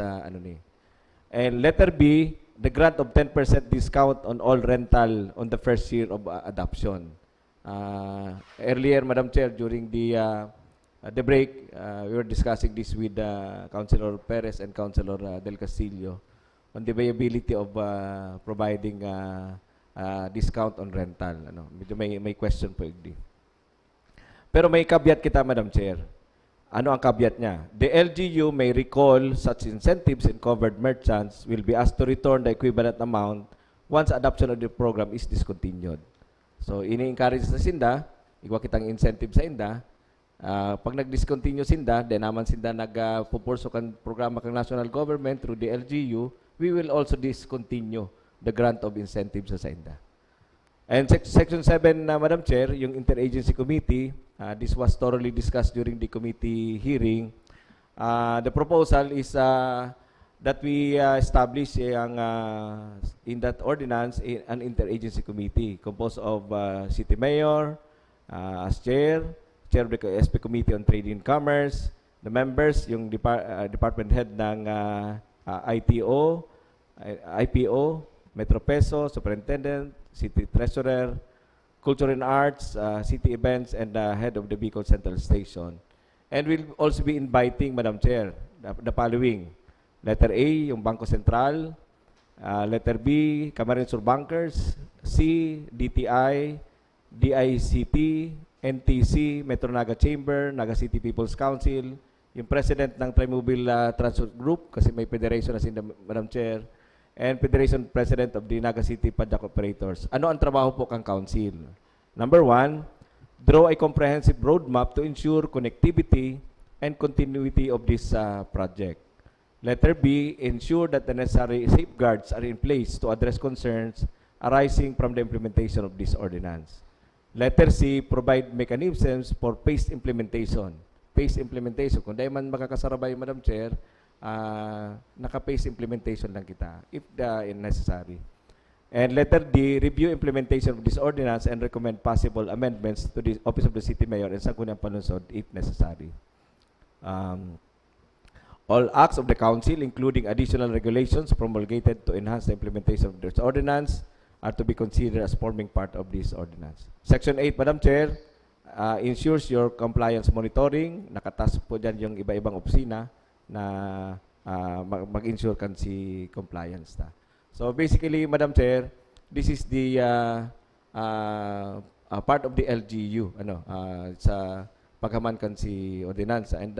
And letter B, the grant of 10% discount on all rental on the first year of adoption. Earlier, Madam Chair, during the break, we were discussing this with Councilor Perez and Councilor Del Castillo on the viability of providing discount on rental. Medyo may question po igdi. Pero may caveat kita, Madam Chair. Ano ang caveat niya? The LGU may recall such incentives and covered merchants will be asked to return the equivalent amount once adoption of the program is discontinued. So, ini-encourage sa sinda, igwa kitang incentive sa inda, pag nag-discontinue sinda, then naman sinda nag-pupurso kan programa kang national government through the LGU, we will also discontinue the grant of incentives sa inda. And Section 7, Madam Chair, yung Interagency Committee, this was thoroughly discussed during the committee hearing. The proposal is that we establish in that ordinance an Interagency Committee composed of City Mayor as Chair of the SP Committee on Trade and Commerce, the members, yung Department Head ng IPO, Metro Peso, Superintendent, City Treasurer, Culture and Arts, City Events, and Head of the Bicol Central Station. And we'll also be inviting, Madam Chair, the following. Letter A, yung Bangko Sentral. Letter B, Camarines Sur Bankers. C, DTI, DICT, NTC, Metro Naga Chamber, Naga City People's Council, yung President ng Trimobile Transport Group, kasi may federation na sinda, Madam Chair, and Federation President of the Naga City Padyak Operators. Ano ang trabaho po kang council? Number 1, draw a comprehensive roadmap to ensure connectivity and continuity of this project. Letter B, ensure that the necessary safeguards are in place to address concerns arising from the implementation of this ordinance. Letter C, provide mechanisms for phased implementation. Phased implementation. Kung dahil man makakasarabay, Madam Chair, naka-phased implementation lang kita, if necessary. And letter D, review implementation of this ordinance and recommend possible amendments to the Office of the City Mayor and Sangguniang Panlungsod if necessary. All acts of the Council, including additional regulations promulgated to enhance the implementation of this ordinance, are to be considered as forming part of this ordinance. Section 8, Madam Chair, ensures your compliance monitoring. Nakatas po dyan yung iba-ibang opisina na mag-ensure kan si compliance ta. So basically, Madam Chair, this is the part of the LGU, sa paghaman kan si ordinansa. And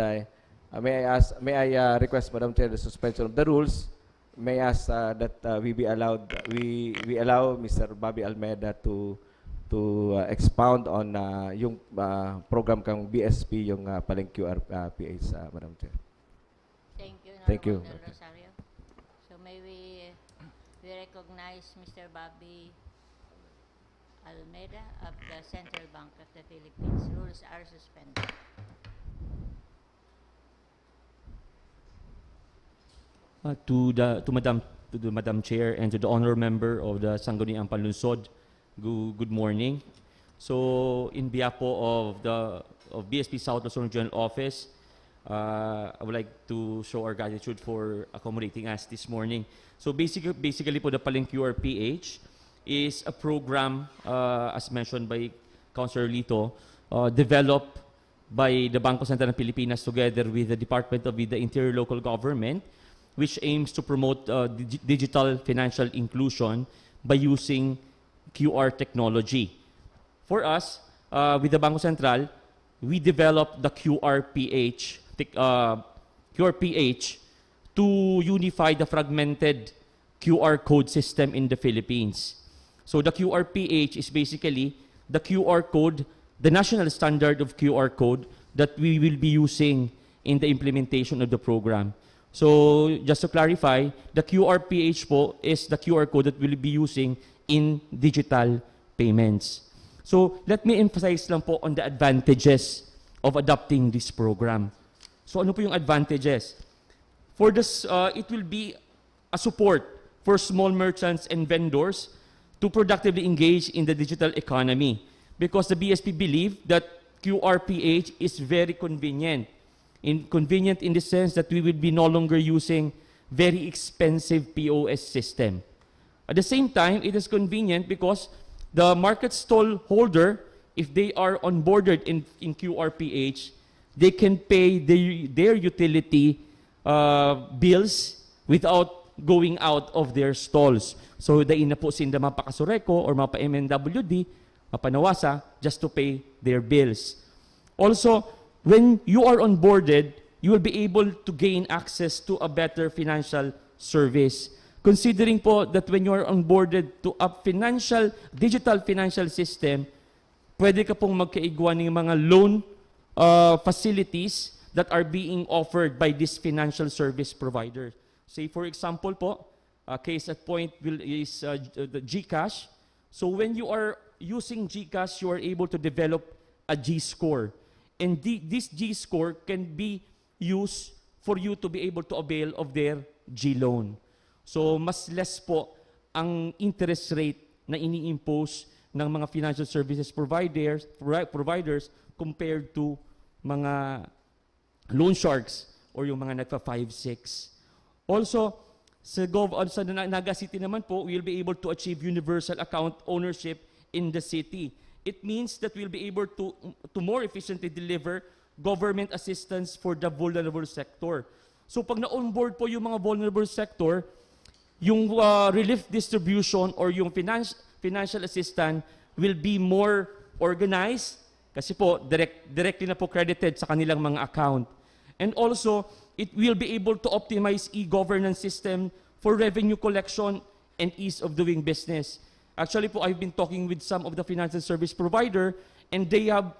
may I request, Madam Chair, the suspension of the rules. May I ask that we allow Mr. Bobby Almeida to expound on yung program kang BSP, yung paling QRPH, Madam Chair. Thank you, Thank you. Honorable Del Rosario. So may we recognize Mr. Bobby Almeida of the Central Bank of the Philippines. Rules are suspended. To the Madam Chair and to the honorable member of the Sangguniang Panlungsod, good morning. So in behalf of BSP South Luzon Regional Office, I would like to show our gratitude for accommodating us this morning. So basically po the Paling QRPH is a program, as mentioned by Councilor Lito, developed by the Bangko Sentral ng Pilipinas together with the Department of the Interior Local Government, which aims to promote digital financial inclusion by using QR technology. For us, with the Bangko Sentral, we developed the QRPH to unify the fragmented QR code system in the Philippines. So the QRPH is basically the QR code, the national standard of QR code that we will be using in the implementation of the program. So just to clarify, the QRPH po is the QR code that we'll be using in digital payments. So let me emphasize lang po on the advantages of adopting this program. So ano po yung advantages? For this, it will be a support for small merchants and vendors to productively engage in the digital economy, because the BSP believe that QRPH is very convenient. Convenient in the sense that we will be no longer using very expensive POS system. At the same time, it is convenient because the market stall holder, if they are onboarded in QRPH, they can pay their utility bills without going out of their stalls. So, dain na po sinda mapakasureko or mapa-MNWD, mapanawasa, just to pay their bills. Also, when you are onboarded, you will be able to gain access to a better financial service. Considering po that when you are onboarded to a digital financial system, pwede ka pong magkaigwa ng mga loan facilities that are being offered by this financial service provider. Say for example po, case at point is the GCash. So when you are using GCash, you are able to develop a G-score. And this G-score can be used for you to be able to avail of their G-loan. So mas less po ang interest rate na ini-impose ng mga financial services providers compared to mga loan sharks or yung mga nagpa 5-6. Also, sa Naga City naman po, we'll be able to achieve universal account ownership in the city. It means that we'll be able to more efficiently deliver government assistance for the vulnerable sector. So pag na-onboard po yung mga vulnerable sector, yung relief distribution or yung financial assistance will be more organized kasi po directly na po credited sa kanilang mga account. And also, it will be able to optimize e-governance system for revenue collection and ease of doing business. Actually po, I've been talking with some of the financial service provider and they have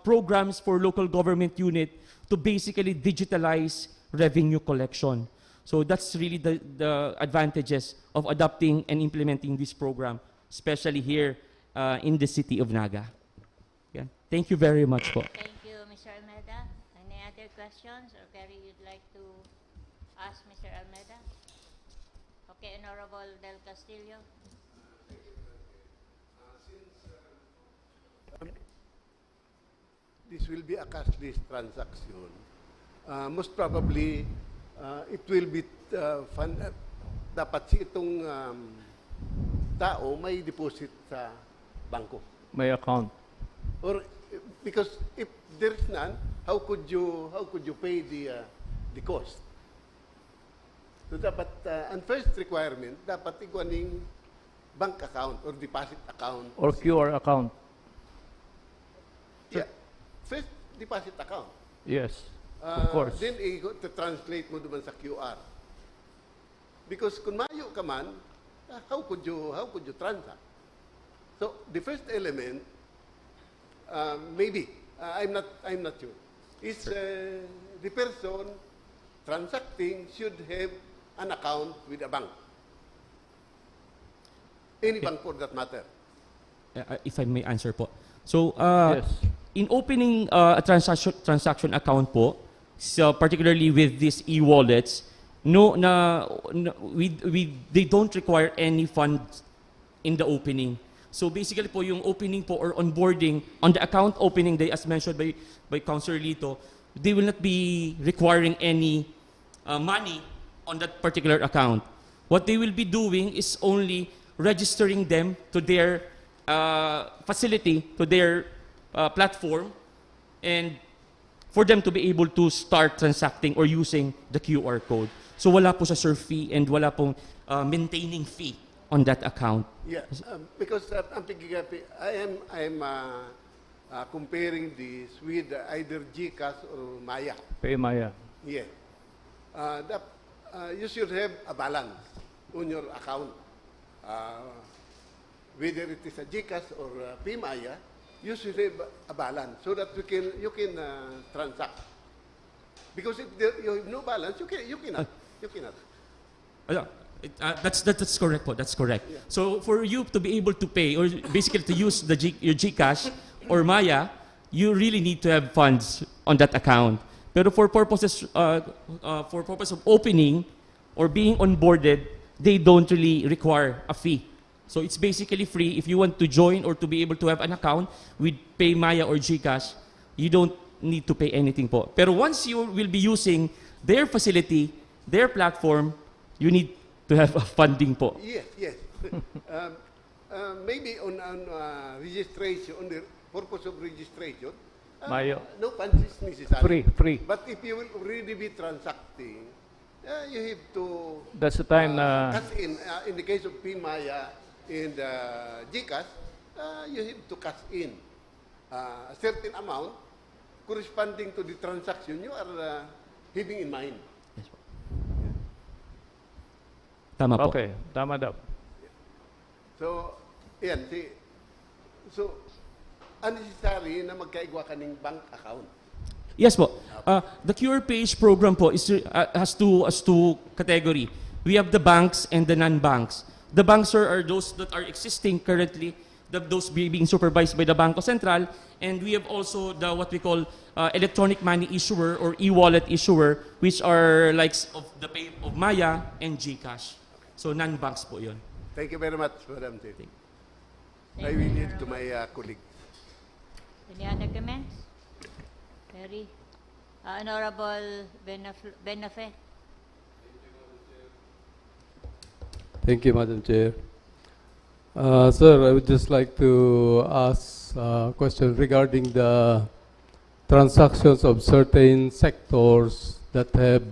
programs for local government unit to basically digitalize revenue collection. So that's really the advantages of adopting and implementing this program, especially here in the city of Naga. Yeah. Thank you very much po. Thank you, Mr. Almeida. Any other questions or query you'd like to ask Mr. Almeida? Okay, Honorable Del Castillo. This will be a cashless transaction. Most probably, it will be dapat si itong tao may deposit sa bangko. My account. Or because if there is none, how could you pay the cost? So dapat ang first requirement dapat iguaning bank account or deposit account Or QR account. Yeah. First deposit account. Yes, of course. Then to translate mo duman sa QR. Because kung mayo ka man, how could you transact? So the first element, maybe I'm not sure, is the person transacting should have an account with a bank, any bank for that matter. If I may answer po. So, Yes. in opening a transaction account po, so particularly with these e-wallets, they don't require any funds in the opening. So basically po yung opening po or onboarding on the account opening day, as mentioned by Councilor Lito, they will not be requiring any money on that particular account. What they will be doing is only registering them to their facility, to their platform, and for them to be able to start transacting or using the QR code. So wala po sa surf fee and wala pong maintaining fee on that account. Yeah, because I'm thinking, I'm comparing this with either GCash or Maya. Pay Maya. Yeah. You should have a balance on your account. Whether it is a GCash or PMaya, you should have a balance so that you can transact. Because if you have no balance, you cannot. That's correct po. That's correct. Yeah. So for you to be able to pay or basically to use your GCash or Maya, you really need to have funds on that account. Pero for purpose of opening or being onboarded, they don't really require a fee. So it's basically free. If you want to join or to be able to have an account with Pay Maya or GCash, you don't need to pay anything po. Pero once you will be using their facility, their platform, you need to have a funding po. Yes. Maybe on registration, on the purpose of registration, Mayo. no funds is necessary. Free. But if you will already be transacting, you have to That's the time cash in the case of PMaya and GCash, you have to cash in a certain amount corresponding to the transaction you are having in mind. Yes po. Tama po. Okay, tama daw. So, yan. So, unnecessary na magkaigwa ka ng bank account. Yes po. The QRPH program po has two category. We have the banks and the non-banks. The banks, sir, are those that are existing currently, those being supervised by the Bangko Sentral, and we have also what we call electronic money issuer or e-wallet issuer, which are likes of the pay of Maya and GCash. So non-banks po yun. Thank you very much, Madam Chair. Thank I you, will yield to Honorable. my colleagues. Any other comments? Very. Honorable Benafe. Thank you, Madam Chair. Sir, I would just like to ask a question regarding the transactions of certain sectors that have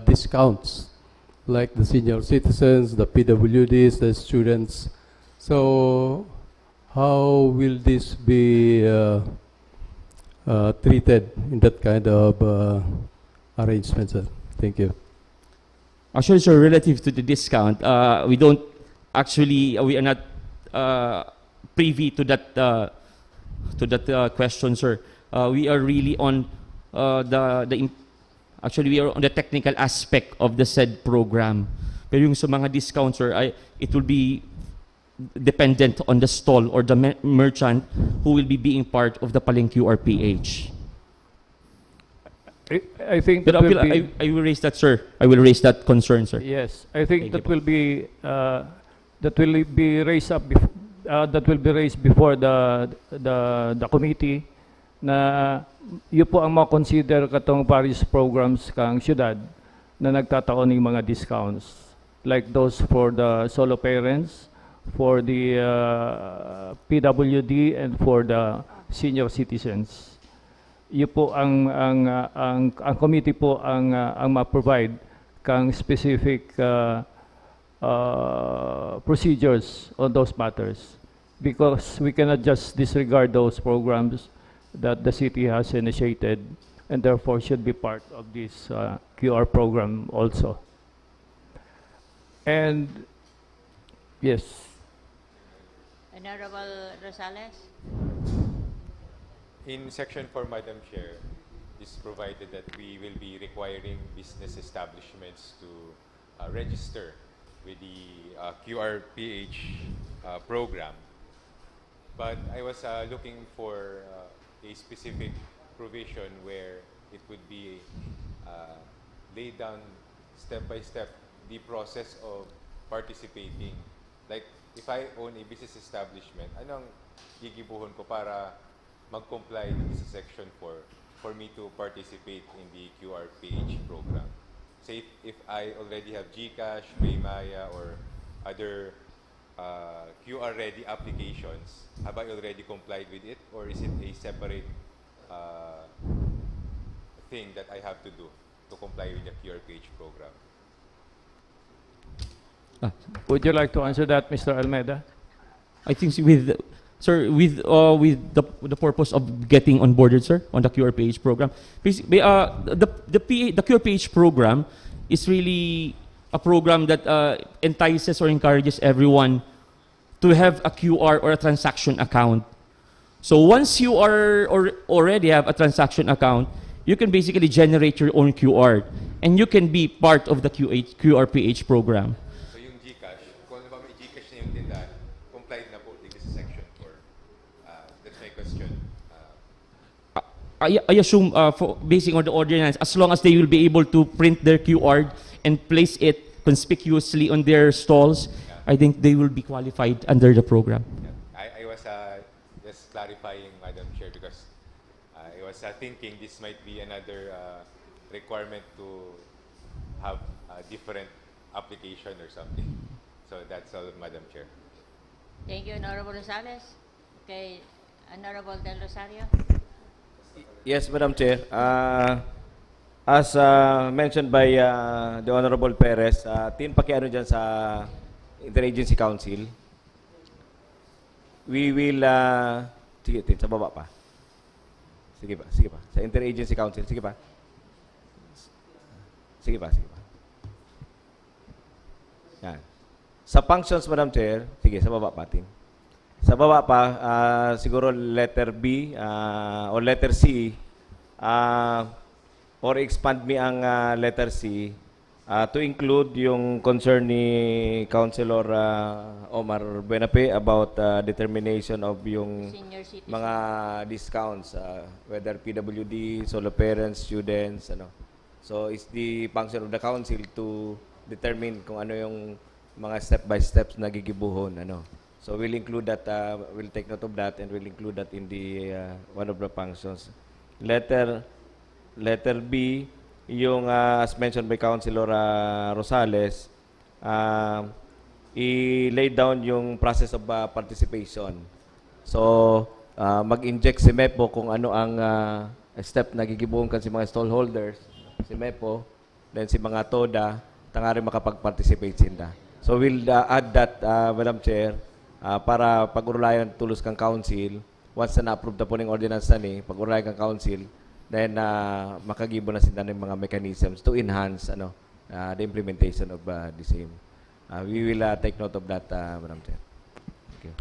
discounts, like the senior citizens, the PWDs, the students. So, how will this be treated in that kind of arrangement, sir? Thank you. Actually, sir, relative to the discount, we are not privy to that question, sir. We are really on we are on the technical aspect of the said program. Pero yung sa mga discounts, sir, it will be dependent on the stall or the merchant who will be being part of the Paling QRPH. I think But that will be, I will raise that, sir. I will raise that concern, sir. yes, I think Thank that you. that will be raised up that will be raised before the committee na yun po ang ma-consider katong various programs kang syudad na nagtataon ng mga discounts like those for the solo parents, for the PWD, and for the senior citizens. Yun po ang committee po ang ma-provide kang specific procedures on those matters, because we cannot just disregard those programs that the city has initiated and therefore should be part of this QR program also. And yes, Honorable Rosales? In Section 4, Madam Chair, is provided that we will be requiring business establishments to register with the QRPH program. But I was looking for a specific provision where it would be laid down step by step the process of participating. Like, if I own a business establishment, anong gigibuhon ko para mag-comply sa Section 4 for me to participate in the QRPH program? Say, if I already have GCash, Paymaya, or other QR-ready applications, have I already complied with it, or is it a separate thing that I have to do to comply with the QRPH program? would you like to answer that, Mr. Almeida? I think with the purpose of getting onboarded, sir, on the QRPH program. Basically, the QRPH program is really a program that entices or encourages everyone to have a QR or a transaction account. So once you are already have a transaction account, you can basically generate your own QR, and you can be part of the QRPH program. So yung GCash, kung ano ba may GCash na yung tindahan, complied na po dito sa Section 4. That's my question. I assume, basing on the ordinance, as long as they will be able to print their QR and place it conspicuously on their stalls, I think they will be qualified under the program. I was just clarifying, Madam Chair, because I was thinking this might be another requirement to have a different application or something. So that's all, Madam Chair. Thank you, Honorable Rosales. Okay, Honorable Del Rosario? Yes, Madam Chair. As mentioned by the Honorable Perez, tin pakiano dyan sa Interagency Council, we will, sige, tin, sa baba pa. Sige pa. Sa Interagency Council, sige pa. Sige pa. Yan. Sa functions, Madam Chair, sige, sa baba pa, tin. Sa baba pa, siguro letter B or letter C, or expand me ang letter C to include yung concern ni Councilor Omar Buenape about determination of yung Senior citizen. mga discounts, whether PWD, solo parents, students, ano. So it's the function of the council to determine kung ano yung mga step by steps na gigibuhon, ano. So we'll include that, we'll take note of that, and we'll include that in the one of the functions. Letter B, yung as mentioned by Councilor Rosales, i-lay down yung process of participation. So mag-inject si CEPPIO kung ano ang step na gigibuhon kan si mga stallholders, si CEPPIO, then si mga TODA, tangari makapag-participate sinda. So we'll add that, Madam Chair, para pag-urulayan tulos kang council, once na na-approve na po ng ordinance na ni, pag-urulayan kang council, then makagibo na sila ng mga mechanisms to enhance the implementation of the same. We will take note of that, Madam Chair. Thank you.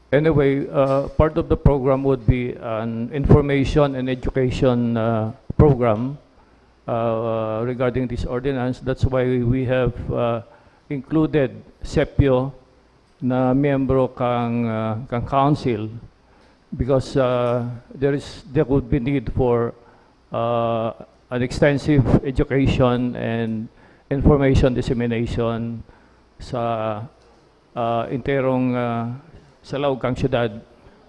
Anyway, part of the program would be an information and education program regarding this ordinance. That's why we have included CEPPIO na miyembro kang council because there would be need for an extensive education and information dissemination sa sa laog kang syudad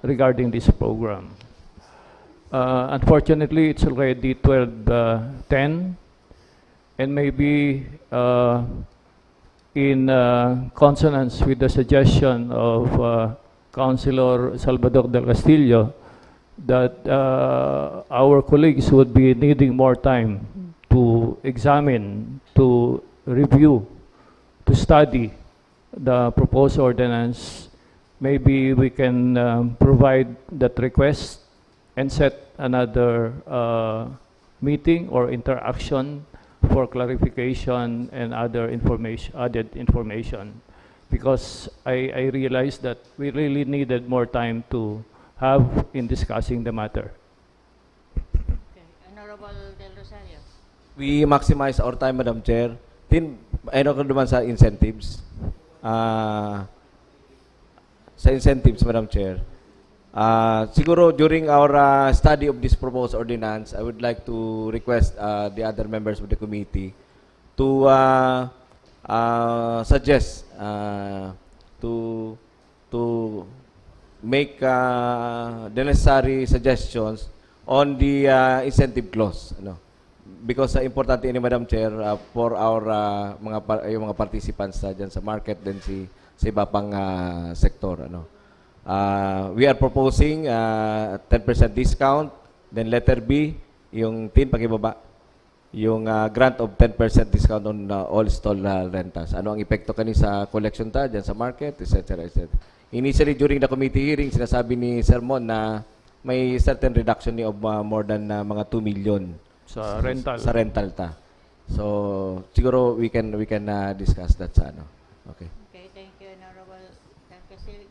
regarding this program. Unfortunately, it's already 12:10, and maybe in consonance with the suggestion of Councilor Salvador del Castillo that our colleagues would be needing more time to examine, to review, to study the proposed ordinance. Maybe we can provide that request and set another meeting or interaction for clarification and other information, added information, because I realized that we really needed more time to have in discussing the matter. Okay. Honorable Del Rosario. We maximize our time, Madam Chair. Ano ko naman sa incentives? Sa incentives, Madam Chair. Siguro during our study of this proposed ordinance, I would like to request the other members of the committee to suggest to make the necessary suggestions on the incentive clause, because importante ini, Madam Chair, for our yung mga participants dyan sa market din sa iba pang sektor, we are proposing 10% discount, then letter B, yung pagibaba, yung grant of 10% discount on all stall rentals. Ano ang epekto kani sa collection ta dyan sa market, etc. etc. Initially, during the committee hearing, sinasabi ni Sir Mon na may certain reduction of more than mga 2 million sa rental. Sa rental ta. So, siguro we can discuss that sa ano. Okay. Okay, thank you, Honorable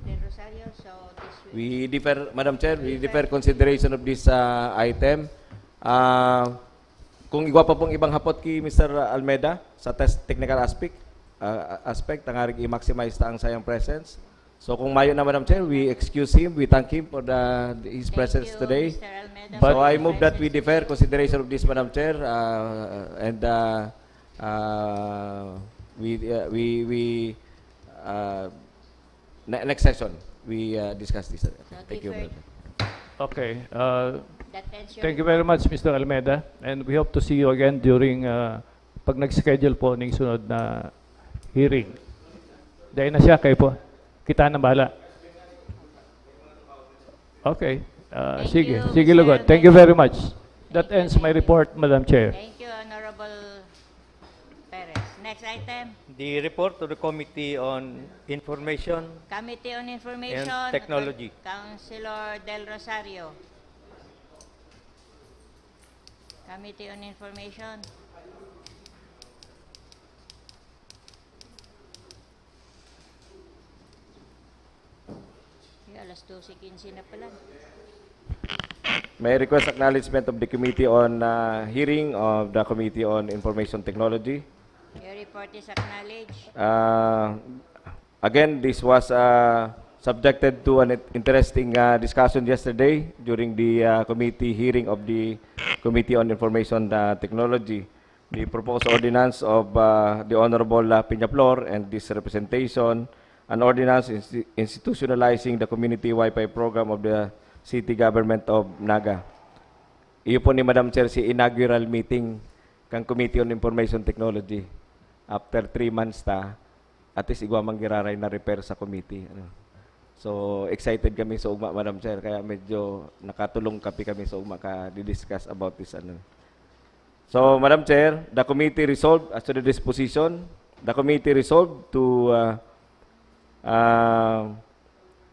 Del Rosario. So this will We defer, Madam Chair, we defer consideration of this item. Kung igwa pa pong ibang hapot ki Mr. Almeida sa technical aspect, tangarig i-maximize ta ang sayang presence. So kung mayo na, Madam Chair, we excuse him, we thank him for his presence today. Mr. Almeida, So I move that we defer consideration of this, Madam Chair, and next session we discuss this. Thank you, Madam Chair. Okay. that ends your Thank you very much, Mr. Almeida, and we hope to see you again during pag nag-schedule po ng sunod na hearing. Dahil na siya, kayo po. Kita na bahala. Okay. Sige, you, sige Mr. lugod. Thank you very much. That ends my report, Madam Chair. Thank you, Honorable Perez. Next item, The report to the Committee on Information Committee on Information and Technology. Councilor Del Rosario. Committee on Information. Alas 12:15 na pala. May request acknowledgement of the Committee on hearing of the Committee on Information Technology. Your report is acknowledged. Again, this was subjected to an interesting discussion yesterday during the committee hearing of the Committee on Information Technology. The proposed ordinance of the Honorable Piñaflor and this representation, an ordinance institutionalizing the community Wi-Fi program of the City Government of Naga. Iyo po ni Madam Chair si inaugural meeting kang Committee on Information Technology. After 3 months at least igwa manggiraray na repair sa committee. So, excited kami sa ugma, Madam Chair, kaya medyo nakatulong kami sa ugma di-discuss about this. So, Madam Chair, the committee resolved, as to the disposition, the committee resolved to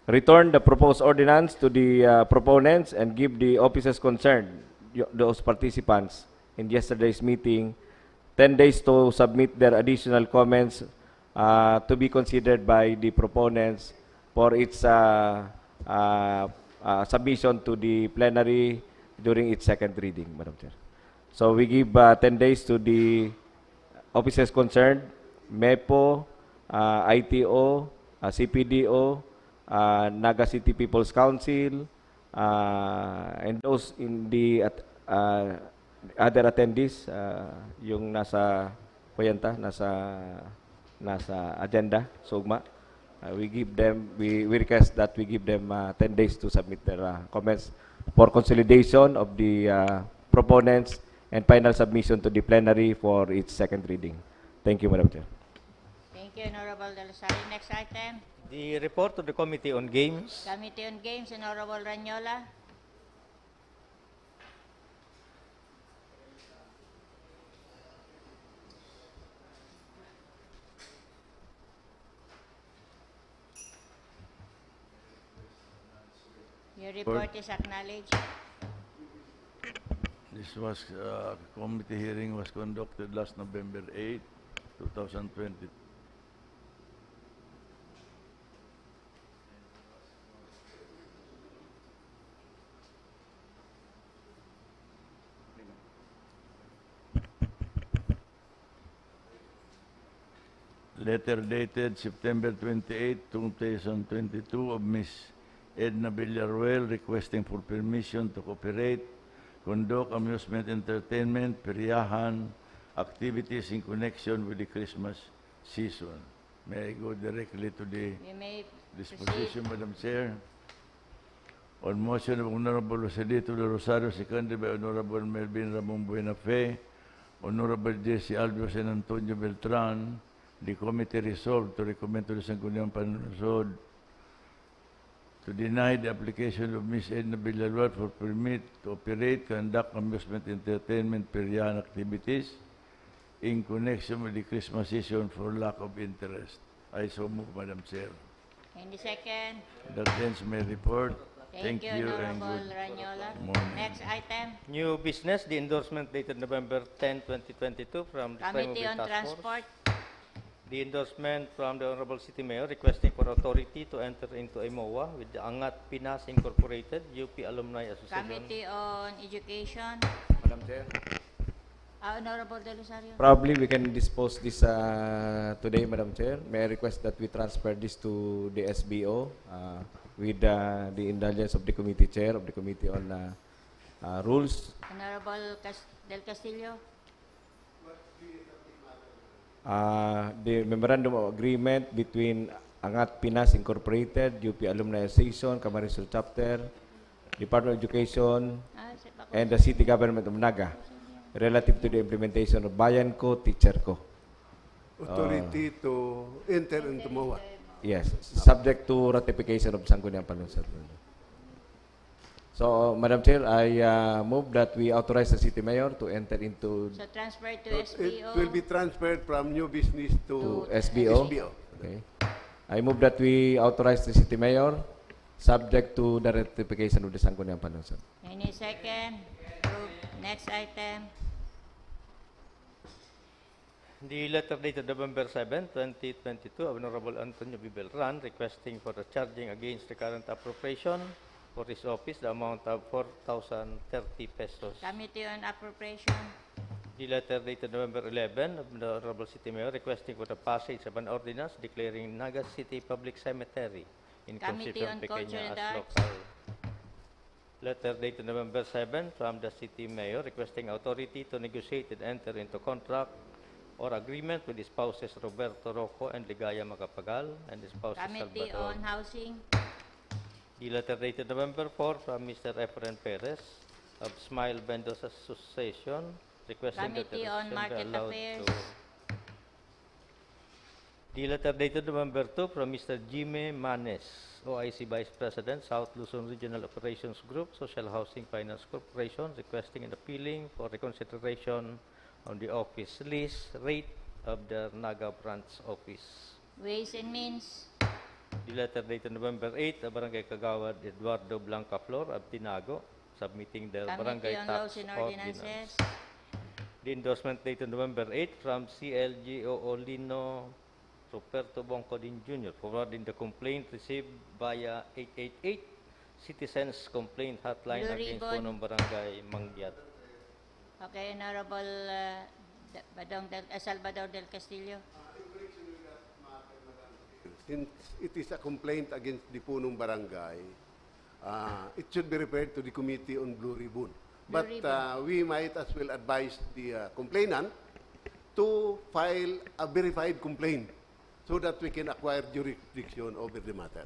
return the proposed ordinance to the proponents and give the officers concerned, those participants in yesterday's meeting, 10 days to submit their additional comments to be considered by the proponents for its submission to the plenary during its second reading, Madam Chair. So we give 10 days to the officers concerned, MEPO, ITO, CPDO, Naga City People's Council, and those in the other attendees, yung nasa Puyanta, nasa agenda, sugma. We request that we give them 10 days to submit their comments for consolidation of the proponents and final submission to the plenary for its second reading. Thank you, Madam Chair. Thank you, Honorable Del Rosario. Next item, The report of the Committee on Games. Committee on Games, Honorable Ranyola. Your report is acknowledged. This was committee hearing was conducted last November 8, 2020. Letter dated September 28, 2022 of Ms. Edna Villarreal requesting for permission to cooperate, conduct amusement, entertainment, peryahan, activities in connection with the Christmas season. May I go directly to the You may disposition, proceed. Madam Chair? On motion of Honorable Joselito de Rosario, seconded by Honorable Melvin Ramon Buenafe, Honorable Jesse Alvio San Antonio Beltran, the committee resolved to recommend to the Sangguniang Panlungsod to deny the application of Ms. Edna Villarreal for permit to operate, conduct amusement, entertainment, peryahan activities in connection with the Christmas season for lack of interest. I so move, Madam Chair. Any second? That ends my report. Thank you, and Honorable good Ranyola. morning. Next item, New business, the endorsement dated November 10, 2022 from the Committee on Task Force. Transport. The endorsement from the Honorable City Mayor requesting for authority to enter into a MOA with the Angat Pinas Incorporated, UP Alumni Association. Committee on Education. Madam Chair. Honorable Del Rosario. Probably we can dispose this today, Madam Chair. May I request that we transfer this to the SBO with the indulgence of the committee chair of the Committee on Rules. Honorable Del Castillo. The memorandum of agreement between Angat Pinas Incorporated, UP Alumni Association, Camarines Chapter, Department of Education, and the City Government of Naga relative to the implementation of Bayan Ko, Teacher Ko. Authority to enter into MOA. Yes, subject to ratification of Sangguniang Panlungsod. So, Madam Chair, I move that we authorize the City Mayor to enter into So transfer to It SPO. will be transferred from new business to SBO. SBO. Okay. I move that we authorize the City Mayor subject to the ratification of the Sangguniang Panlungsod. Any second? Approved. Next item. The letter dated November 7, 2022 of Honorable Antonio B. Beltran requesting for the charging against the current appropriation for his office, the amount of 4,030 pesos. Committee on Appropriation. The letter dated November 11 of the Honorable City Mayor requesting for the passage of an ordinance declaring Naga City Public Cemetery in Committee on Constitution Culture Pequeña and as Arts. local. Letter dated November 7 from the City Mayor requesting authority to negotiate and enter into contract or agreement with the spouses Roberto Rocco and Ligaya Macapagal and the spouses Committee Salvador. on Housing. The letter dated November 4 from Mr. Efren Perez of Smile Vendors Association requesting that the Committee on requisition be Market allowed Affairs. to. The letter dated November 2 from Mr. Jimmy Manes, OIC Vice President, South Luzon Regional Operations Group, Social Housing Finance Corporation, requesting and appealing for reconsideration on the office lease rate of the Naga branch office. Ways and Means. The letter dated November 8 of Barangay Kagawad Eduardo Blanca Flor of Tinago, submitting their Committee barangay on tax Laws and ordinance. Ordinances. The endorsement dated November 8 from CLGO Olino Roberto Bongcodin Jr. forwarding the complaint received via 888 Citizens Complaint Hotline Blue against ribbon. Punong Barangay Mangyat. Okay, Honorable Salvador Del Castillo. since it is a complaint against the punong barangay, it should be referred to the Committee on Blue Ribbon. But we might as well advise the complainant to file a verified complaint so that we can acquire jurisdiction over the matter.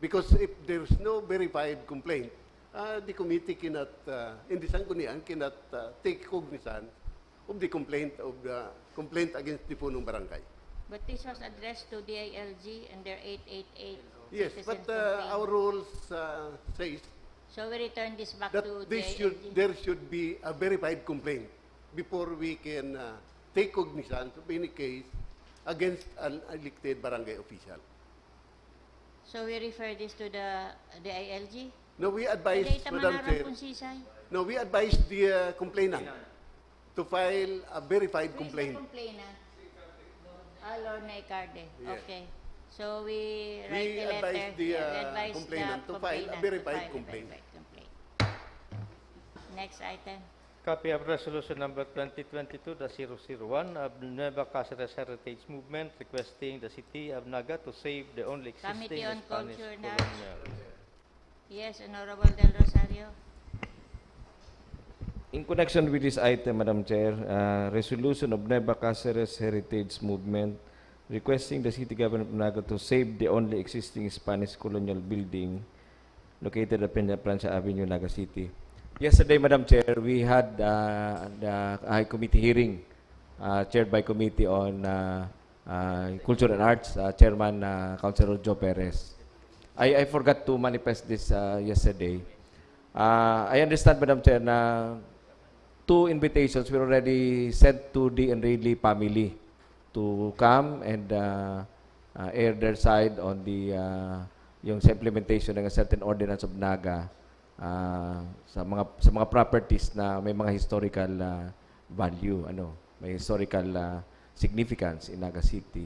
Because if there's no verified complaint, the committee cannot, in the Sangguniang, cannot take cognizance of the complaint against the punong barangay. But this was addressed to DILG and their 888 Yes, citizen but complaint. our rules says So we return this back that to DILG. there should be a verified complaint before we can take cognizance of any case against an elected barangay official. So we refer this to the DILG? No, we advise, Data Madam manarap Chair, kung sisay. no, we advise the complainant to file a verified Who is the complaint. complainant? Lorna Icarde. Yes. Okay. So we write We a letter. advise the we advise complainant to file a verified complaint. complaint. Next item. Copy of Resolution Number 2022-001 of Nueva Cáceres Heritage Movement requesting the City of Naga to save the only existing Committee on Spanish Culture na. colonial. Yes, Honorable Del Rosario. In connection with this item, Madam Chair, resolution of Nueva Cáceres Heritage Movement requesting the City Government of Naga to save the only existing Spanish colonial building located at Peña Francia Avenue, Naga City. Yesterday, Madam Chair, we had the High Committee hearing chaired by Committee on Culture and Arts, Chairman Councilor Joe Perez. I forgot to manifest this yesterday. I understand, Madam Chair, na 2 invitations were already sent to the Enrile family to come and air their side on the yung sa implementation ng a certain ordinance of Naga sa mga properties na may mga historical value, may historical significance in Naga City.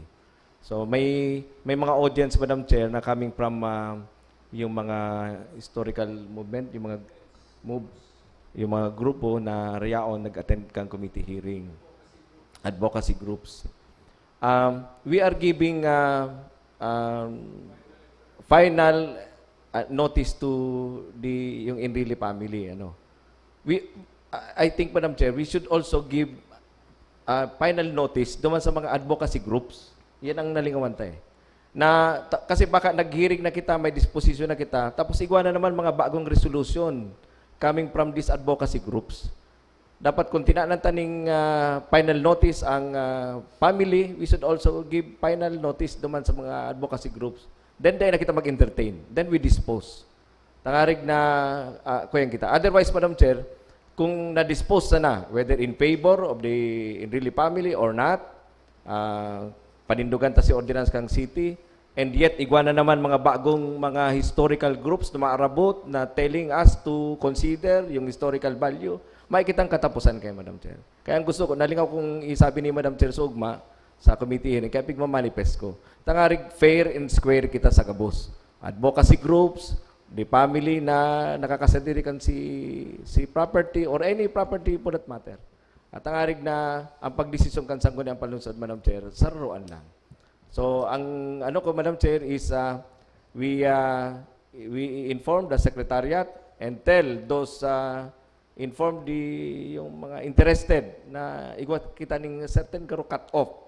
So may mga audience, Madam Chair, na coming from yung mga historical movement, yung mga grupo na riyaon nag-attend kang committee hearing, advocacy groups. We are giving final notice to yung Enrile family. I think, Madam Chair, we should also give final notice doon sa mga advocacy groups. Yan ang nalingawan tayo. Kasi baka nag-hearing na kita, may disposition na kita, tapos igwa na naman mga bagong resolution coming from these advocacy groups. Dapat kung tinaanan taning final notice ang family, we should also give final notice naman sa mga advocacy groups. Then na kita mag-entertain. Then we dispose. Tangarig na kuyang kita. Otherwise, Madam Chair, kung na-dispose na, whether in favor of the Enrile family or not, panindugan ta si ordinance kang city, and yet igwa na naman mga bagong mga historical groups na maarabot na telling us to consider yung historical value, makikitang katapusan kayo, Madam Chair. Kaya ang gusto ko, nalingaw kung isabi ni Madam Chair Sugma sa committee hearing, kaya pigmamanifest ko. Tangarig fair and square kita sa kabus. Advocacy groups, the family na nakakasadirikan si property or any property for that matter. At tangarig na ang pagdesisyon kan Sangguniang Panlungsod, Madam Chair, saruan lang. So, ang ko, Madam Chair, is we inform the Secretariat and tell those inform yung mga interested na igwat kita ning certain karo cut off.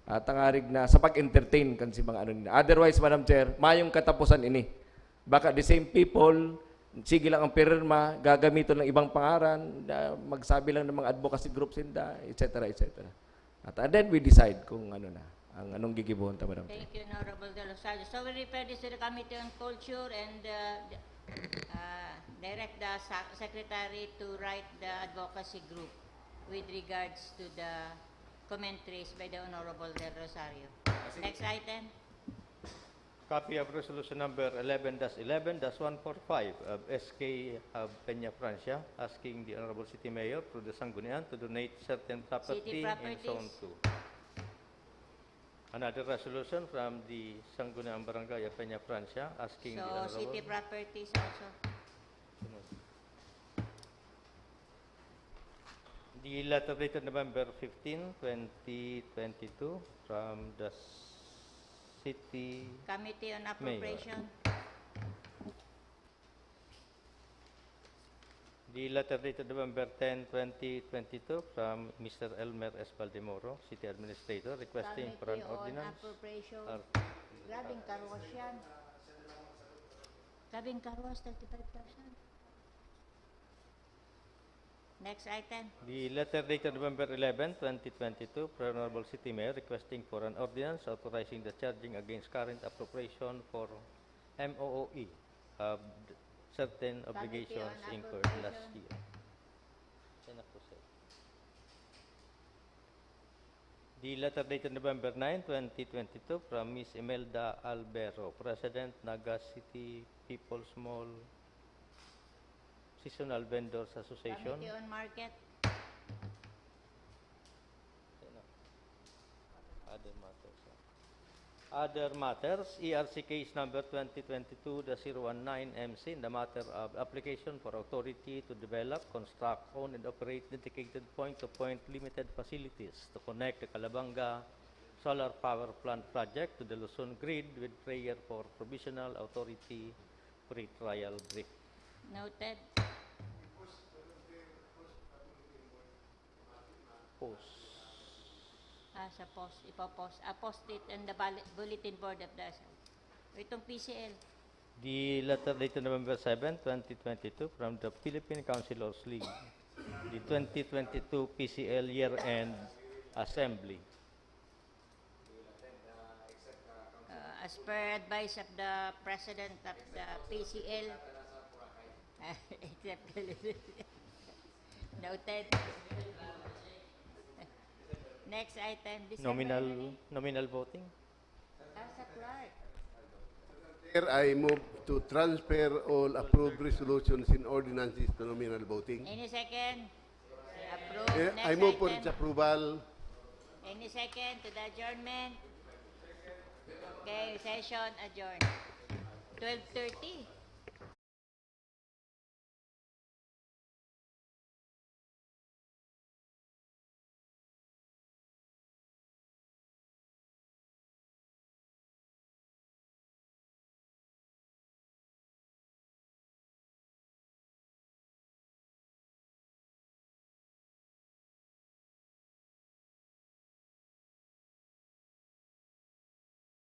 Tangarig na sa pag-entertain kan si mga nila. Otherwise, Madam Chair, mayong katapusan ini. Baka the same people, sige lang ang pirma, gagamiton ng ibang pangaran, magsabi lang ng mga advocacy groups, etc., etc. And then we decide kung ang anong gigibuhon ta, Madam Chair. Thank you, Honorable Del Rosario. So we refer this to the Committee on Culture and direct the Secretary to write the advocacy group with regards to the commentaries by the Honorable Del Rosario. Next item. Copy of Resolution Number 11-11-145 of SK of Peña Francia asking the Honorable City Mayor through the Sangguniang to donate certain property in Zone 2. Another resolution from the Sangguniang Barangay of Peña Francia asking the Honorable... City properties also. The letter dated November 15, 2022 from the City Committee on Appropriation. The letter dated November 10, 2022 from Mr. Elmer S. Valdemoro, City Administrator, requesting for an Committee on ordinance. Appropriation. Ar- Grabing karwas yan. Grabing karwas, 35,000. Next item. The letter dated November 11, 2022, from Honorable City Mayor requesting for an ordinance authorizing the charging against current appropriation for MOOE of certain obligations on incurred last Appropriation. year. Yan ako, sir. The letter dated November 9, 2022, from Ms. Imelda Albero, President, Naga City People's Mall Seasonal Vendors Association. Committee on Market. Other matters. Other matters, ERC case number 2022-019MC in the matter of application for authority to develop, construct, own, and operate dedicated point-to-point limited facilities to connect the Calabanga Solar Power Plant project to the Luzon grid with prayer for provisional authority pre-trial brief. Noted. Post. Sa post, ipopost. Post it in the bulletin board of the itong PCL. The letter dated November 7, 2022 from the Philippine Councilors League, the 2022 PCL Year-End Assembly. As per advice of the President of the PCL, except noted. Next item, Nominal voting. Sa clerk. Here, I move to transfer all approved resolutions and ordinances to nominal voting. Any second? Approve. Next I move for item. its approval. Any second to the adjournment? Okay, session adjourned. 12:30.